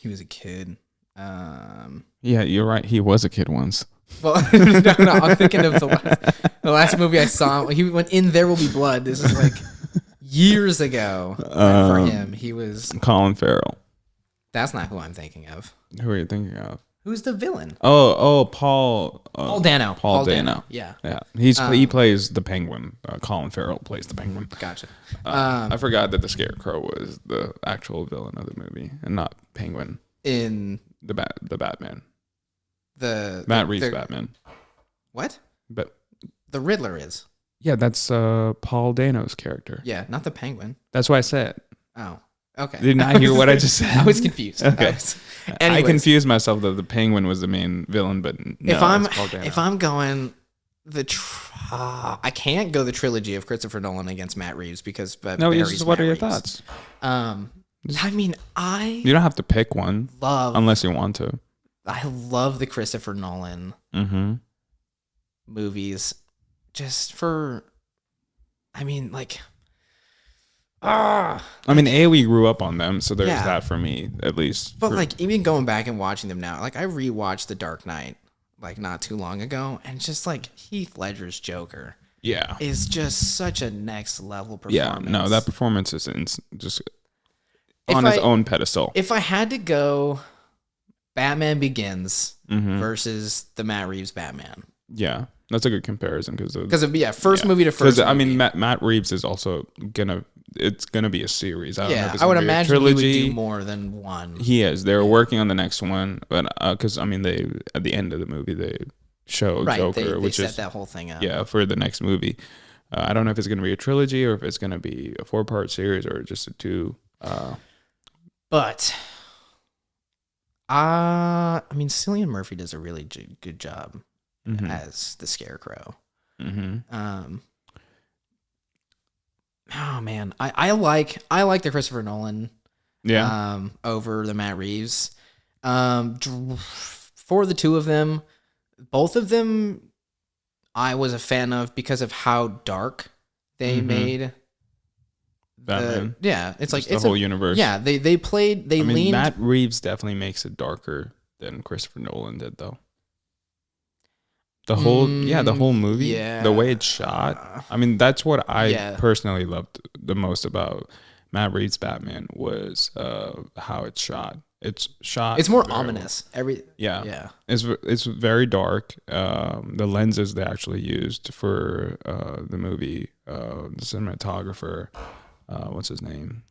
He was a kid. Yeah, you're right. He was a kid once. Well, no, I'm thinking of the last movie I saw. He went in There Will Be Blood. This is like years ago for him. He was Colin Farrell. That's not who I'm thinking of. Who are you thinking of? Who's the villain? Oh, Paul. Paul Dano. Paul Dano. Yeah. He plays the Penguin. Colin Farrell plays the Penguin. Gotcha. I forgot that the Scarecrow was the actual villain of the movie and not Penguin. In the Batman. Matt Reeves Batman. What? But the Riddler is. Yeah, that's Paul Dano's character. Yeah, not the Penguin. That's what I said. Oh. Okay. Did not hear what I just said. I was confused. Okay. I confused myself that the Penguin was the main villain, but no, if I'm going I can't go the trilogy of Christopher Nolan against Matt Reeves because what are your thoughts? I mean, you don't have to pick one unless you want to. I love the Christopher Nolan movies just for, I mean, we grew up on them, so there's that for me, at least. But even going back and watching them now, I rewatched The Dark Knight not too long ago, and just Heath Ledger's Joker, is just such a next level performance. Yeah, no, that performance is just on his own pedestal. If I had to go, Batman Begins versus the Matt Reeves Batman. Yeah, That's a good comparison because first movie to first movie. I mean, Matt Reeves is also it's gonna be a series. I don't know if it's I would gonna be a imagine trilogy. he would do more than one. He is. They're working on the next one, but because I mean, they at the end of the movie they show Joker, they which set is that whole thing up. Yeah, for the next movie. I don't know if it's gonna be a trilogy or if it's gonna be a 4-part series or just a 2. But I mean, Cillian Murphy does a really good job as the Scarecrow. Mm-hmm. Oh man, I like the Christopher Nolan over the Matt Reeves. For the two of them, both of them I was a fan of because of how dark they made Batman. It's like the whole universe. Yeah, they leaned. Matt Reeves definitely makes it darker than Christopher Nolan did, though. The whole movie, the way it's shot. I mean, that's what I personally loved the most about Matt Reeves' Batman was how it's shot. It's shot. It's more ominous. It's very dark. The lenses they actually used for the movie, the cinematographer. What's his name?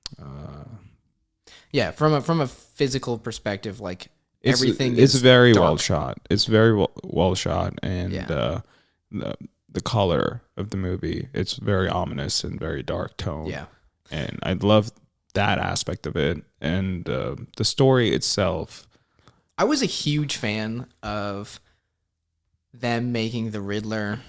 From a physical perspective, like everything it's is very dark. well shot. It's very well shot, and the color of the movie, it's very ominous and very dark tone. Yeah, and I love that aspect of it, and the story itself. I was a huge fan of them making the Riddler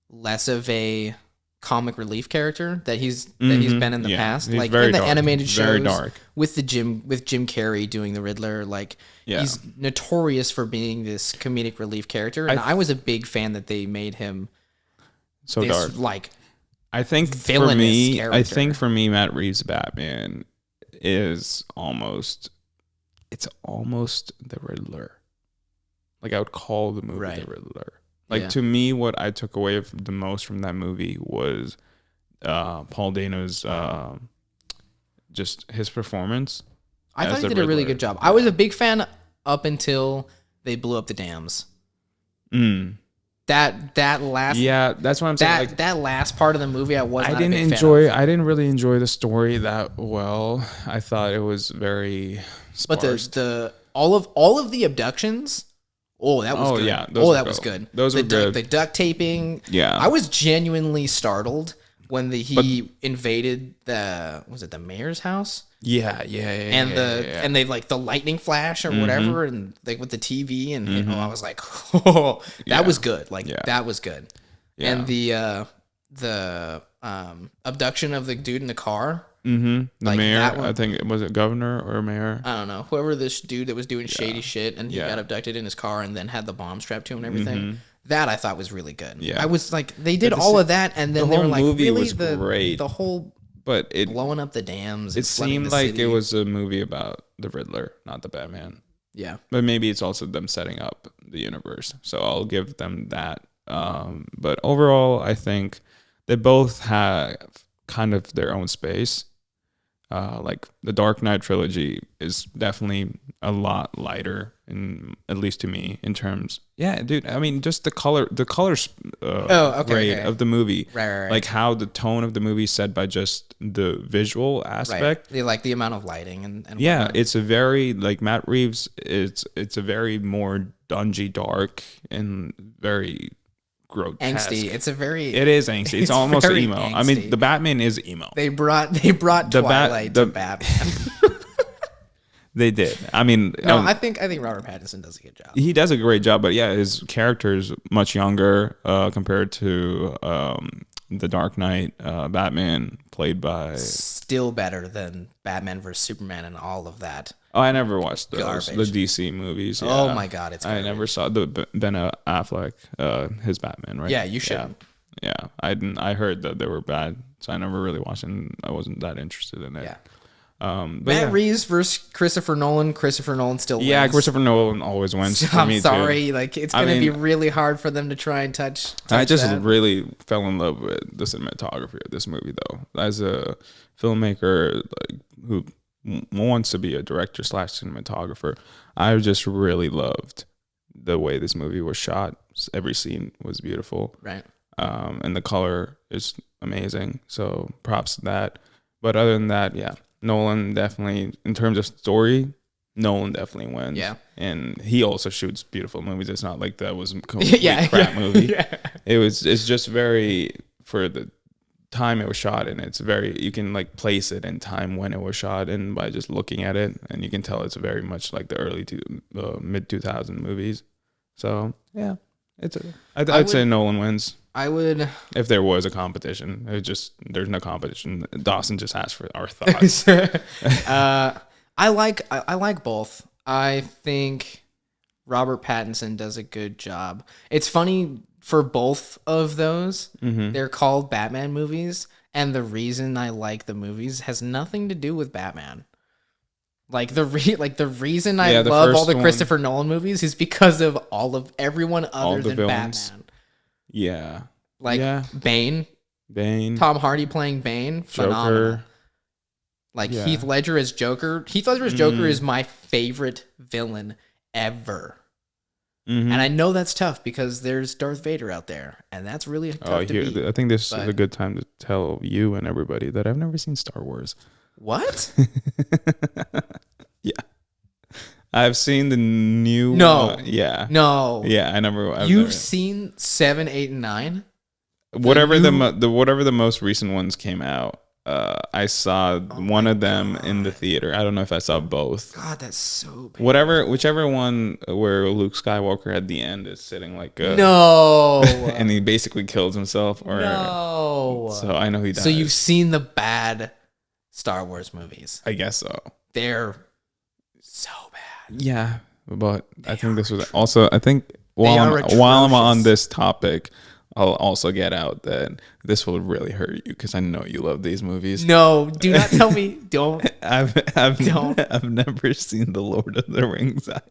less of a comic relief character that he's been in the past, like in the animated shows with Jim Carrey doing the Riddler. Like he's notorious for being this comedic relief character, and I was a big fan that they made him so this, dark. Like I think for me, Matt Reeves' Batman is almost the Riddler. Like I would call the movie the Riddler. Like to me, what I took away the most from that movie was Paul Dano's just his performance. I thought he did a really good job. I was a big fan up until they blew up the dams. That last that's what I'm saying. That last part of the movie, I didn't really enjoy the story that well. I thought it was very sparse. But all of the abductions. Oh, that was good. Yeah, that was good. Those were good. The duct taping. Yeah. I was genuinely startled when he invaded the mayor's house? Yeah. And they like the lightning flash or whatever, and like with the TV, and I was like, oh, that was good. Like that was good. Yeah. And the abduction of the dude in the car. The mayor, I think, was it governor or mayor? I don't know. Whoever this dude that was doing shady shit and he got abducted in his car and then had the bomb strapped to him and everything. That I thought was really good. Yeah. I was like, they did all of that, and then they were like, really, was great. The whole blowing up the dams. It seemed like it was a movie about the Riddler, not the Batman. Yeah. But maybe it's also them setting up the universe. So I'll give them that. But overall, I think they both have kind of their own space. Like the Dark Knight trilogy is definitely a lot lighter, at least to me, in terms. Yeah, dude. I mean, just the colors grade of the movie, right. Like how the tone of the movie is set by just the visual aspect. Right. Like the amount of lighting and yeah, whatnot. It's a very like Matt Reeves. It's a very more dungy, dark, and very grotesque. Angsty. It is angsty. It's almost emo. Angsty. I mean, the Batman is emo. They brought Twilight to Batman. They did. I mean, I think Robert Pattinson does a good job. He does a great job, but yeah, his character is much younger compared to the Dark Knight Batman, played by. Still better than Batman vs Superman and all of that. Oh, I never watched those, the DC movies. Yeah. Oh my God, it's garbage. I never saw the Ben Affleck, his Batman, right? Yeah, you should. Yeah, I didn't. I heard that they were bad, so I never really watched it. And I wasn't that interested in it. Yeah. Matt Reeves versus Christopher Nolan. Christopher Nolan still wins. Yeah, Christopher Nolan always wins. I'm sorry. Too. Like it's gonna be really hard for them to try and touch I just that. really fell in love with the cinematography of this movie, though. As a filmmaker, like who wants to be a director / cinematographer, I just really loved the way this movie was shot. Every scene was beautiful. Right. And the color is amazing. So props to that. But other than that, yeah, Nolan definitely, in terms of story, Nolan definitely wins. Yeah. And he also shoots beautiful movies. It's not like that was a complete crap yeah. movie. Yeah. It's just very, for the time it was shot in, it's very, you can like place it in time when it was shot in by just looking at it, and you can tell it's very much like the mid 2000 movies. So yeah, I'd say Nolan wins. I would, if there was a competition. There's no competition. Dawson just asked for our thoughts. I like both. I think Robert Pattinson does a good job. It's funny, for both of those, they're called Batman movies, and the reason I like the movies has nothing to do with Batman. Like the reason I love all the Christopher Nolan movies is because of everyone other than villains. Batman. Yeah. Bane. Tom Hardy playing Bane. Phenomenal. Joker. Heath Ledger as Joker. Heath Ledger as Joker is my favorite villain ever. And I know that's tough because there's Darth Vader out there, and that's really tough to beat. I think this is a good time to tell you and everybody that I've never seen Star Wars. What? Yeah. I've seen the new... No. Yeah. No. Yeah, You've seen 7, 8, and 9? Whatever the most recent ones came out, I saw one of them in the theater. I don't know if I saw both. God, that's so bad. Whichever one where Luke Skywalker at the end is sitting no, and he basically kills himself. No. So I know he dies. So you've seen the bad Star Wars movies? I guess so. They're so bad. Yeah, but I think this was also. I think while I'm on this topic, I'll also get out that this will really hurt you because I know you love these movies. No, do not tell me. Don't. I've never seen The Lord of the Rings either.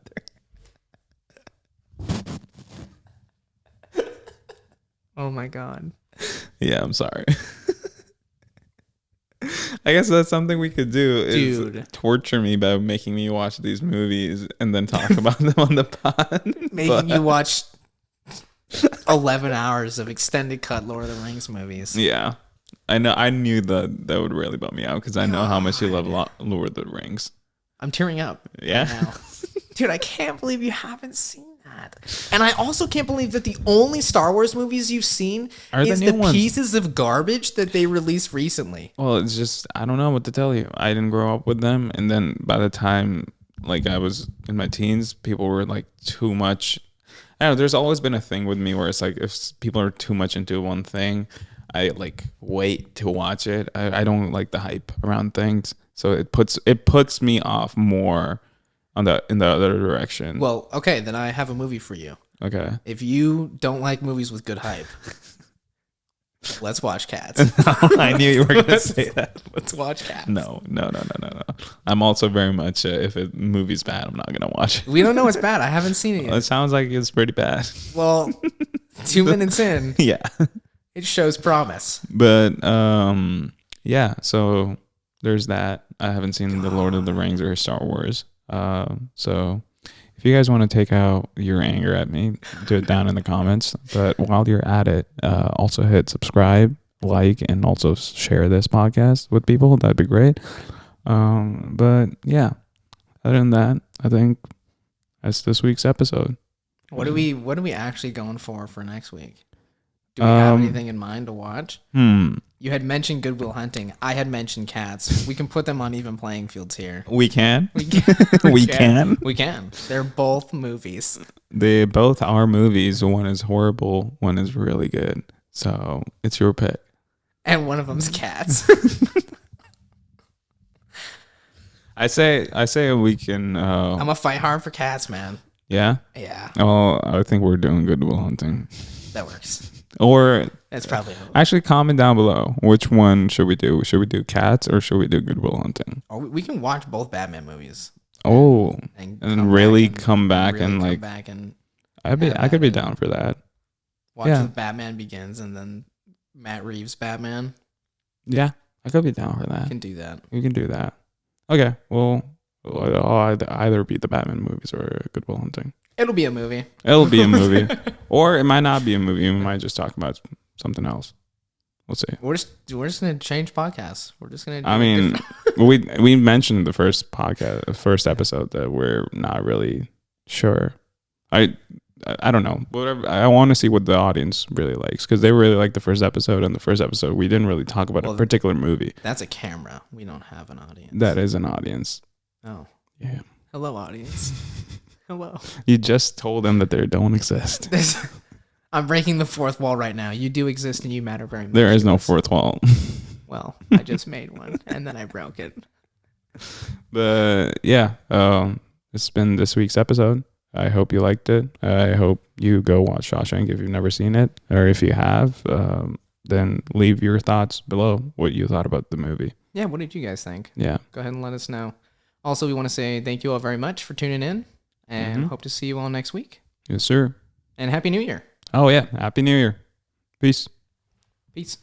Oh my God. Yeah, I'm sorry. I guess that's something we could do. Is torture me by making me watch these movies and then talk about them on the pod. Making you watch 11 hours of extended cut Lord of the Rings movies. Yeah. I know. I knew that would really bum me out because I know how much you love Lord of the Rings. I'm tearing up. Yeah. Right now. Dude, I can't believe you haven't seen that. And I also can't believe that the only Star Wars movies you've seen is the pieces of garbage that they released recently. Well, it's just, I don't know what to tell you. I didn't grow up with them. And then by the time I was in my teens, people were too much. I don't know, there's always been a thing with me where it's if people are too much into one thing, I wait to watch it. I don't like the hype around things. So it puts me off more in the other direction. Well, okay, then I have a movie for you. Okay. If you don't like movies with good hype, let's watch Cats. I knew you were going to say that. Let's watch Cats. No. I'm also very much, if a movie's bad, I'm not going to watch it. We don't know it's bad. I haven't seen it yet. It sounds like it's pretty bad. Well, 2 minutes in. Yeah. It shows promise. But, yeah, so there's that. I haven't seen The Lord of the Rings or Star Wars. So if you guys want to take out your anger at me, do it down in the comments. But while you're at it, also hit subscribe, like, and also share this podcast with people. That'd be great. But yeah, other than that, I think that's this week's episode. What are we actually going for next week? Do we have anything in mind to watch? You had mentioned Good Will Hunting. I had mentioned Cats. We can put them on even playing fields here. We can. We can. They're both movies. They both are movies. One is horrible. One is really good. So it's your pick. And one of them's Cats. I say we can. I'm gonna fight hard for Cats, man. Yeah. Yeah. Oh, I think we're doing Good Will Hunting. That works. Or that's probably actually comment down below. Which one should we do? Should we do Cats or should we do Good Will Hunting? Or we can watch both Batman movies. Oh, and really come back and I could be down for that. Watch Batman Begins and then Matt Reeves Batman. Yeah, I could be down for that. We can do that. We can do that. Okay, well, I'll either be the Batman movies or Good Will Hunting. It'll be a movie. It'll be a movie, or it might not be a movie. We might just talk about something else. We'll see. We're just gonna change podcasts. We're just gonna. I mean, we mentioned the first episode that we're not really sure. I don't know. Whatever. I want to see what the audience really likes because they really liked the first episode. And the first episode, we didn't really talk about a particular movie. That's a camera. We don't have an audience. That is an audience. Oh. Yeah. Hello, audience. Hello. You just told them that they don't exist. I'm breaking the fourth wall right now. You do exist and you matter very much. There is no fourth wall. Well, I just made one and then I broke it. But yeah, it's been this week's episode. I hope you liked it. I hope you go watch Shawshank if you've never seen it, or if you have, then leave your thoughts below. What you thought about the movie? Yeah, what did you guys think? Yeah, go ahead and let us know. Also, we want to say thank you all very much for tuning in, and hope to see you all next week. Yes, sir. And Happy New Year. Oh yeah, Happy New Year. Peace. Peace.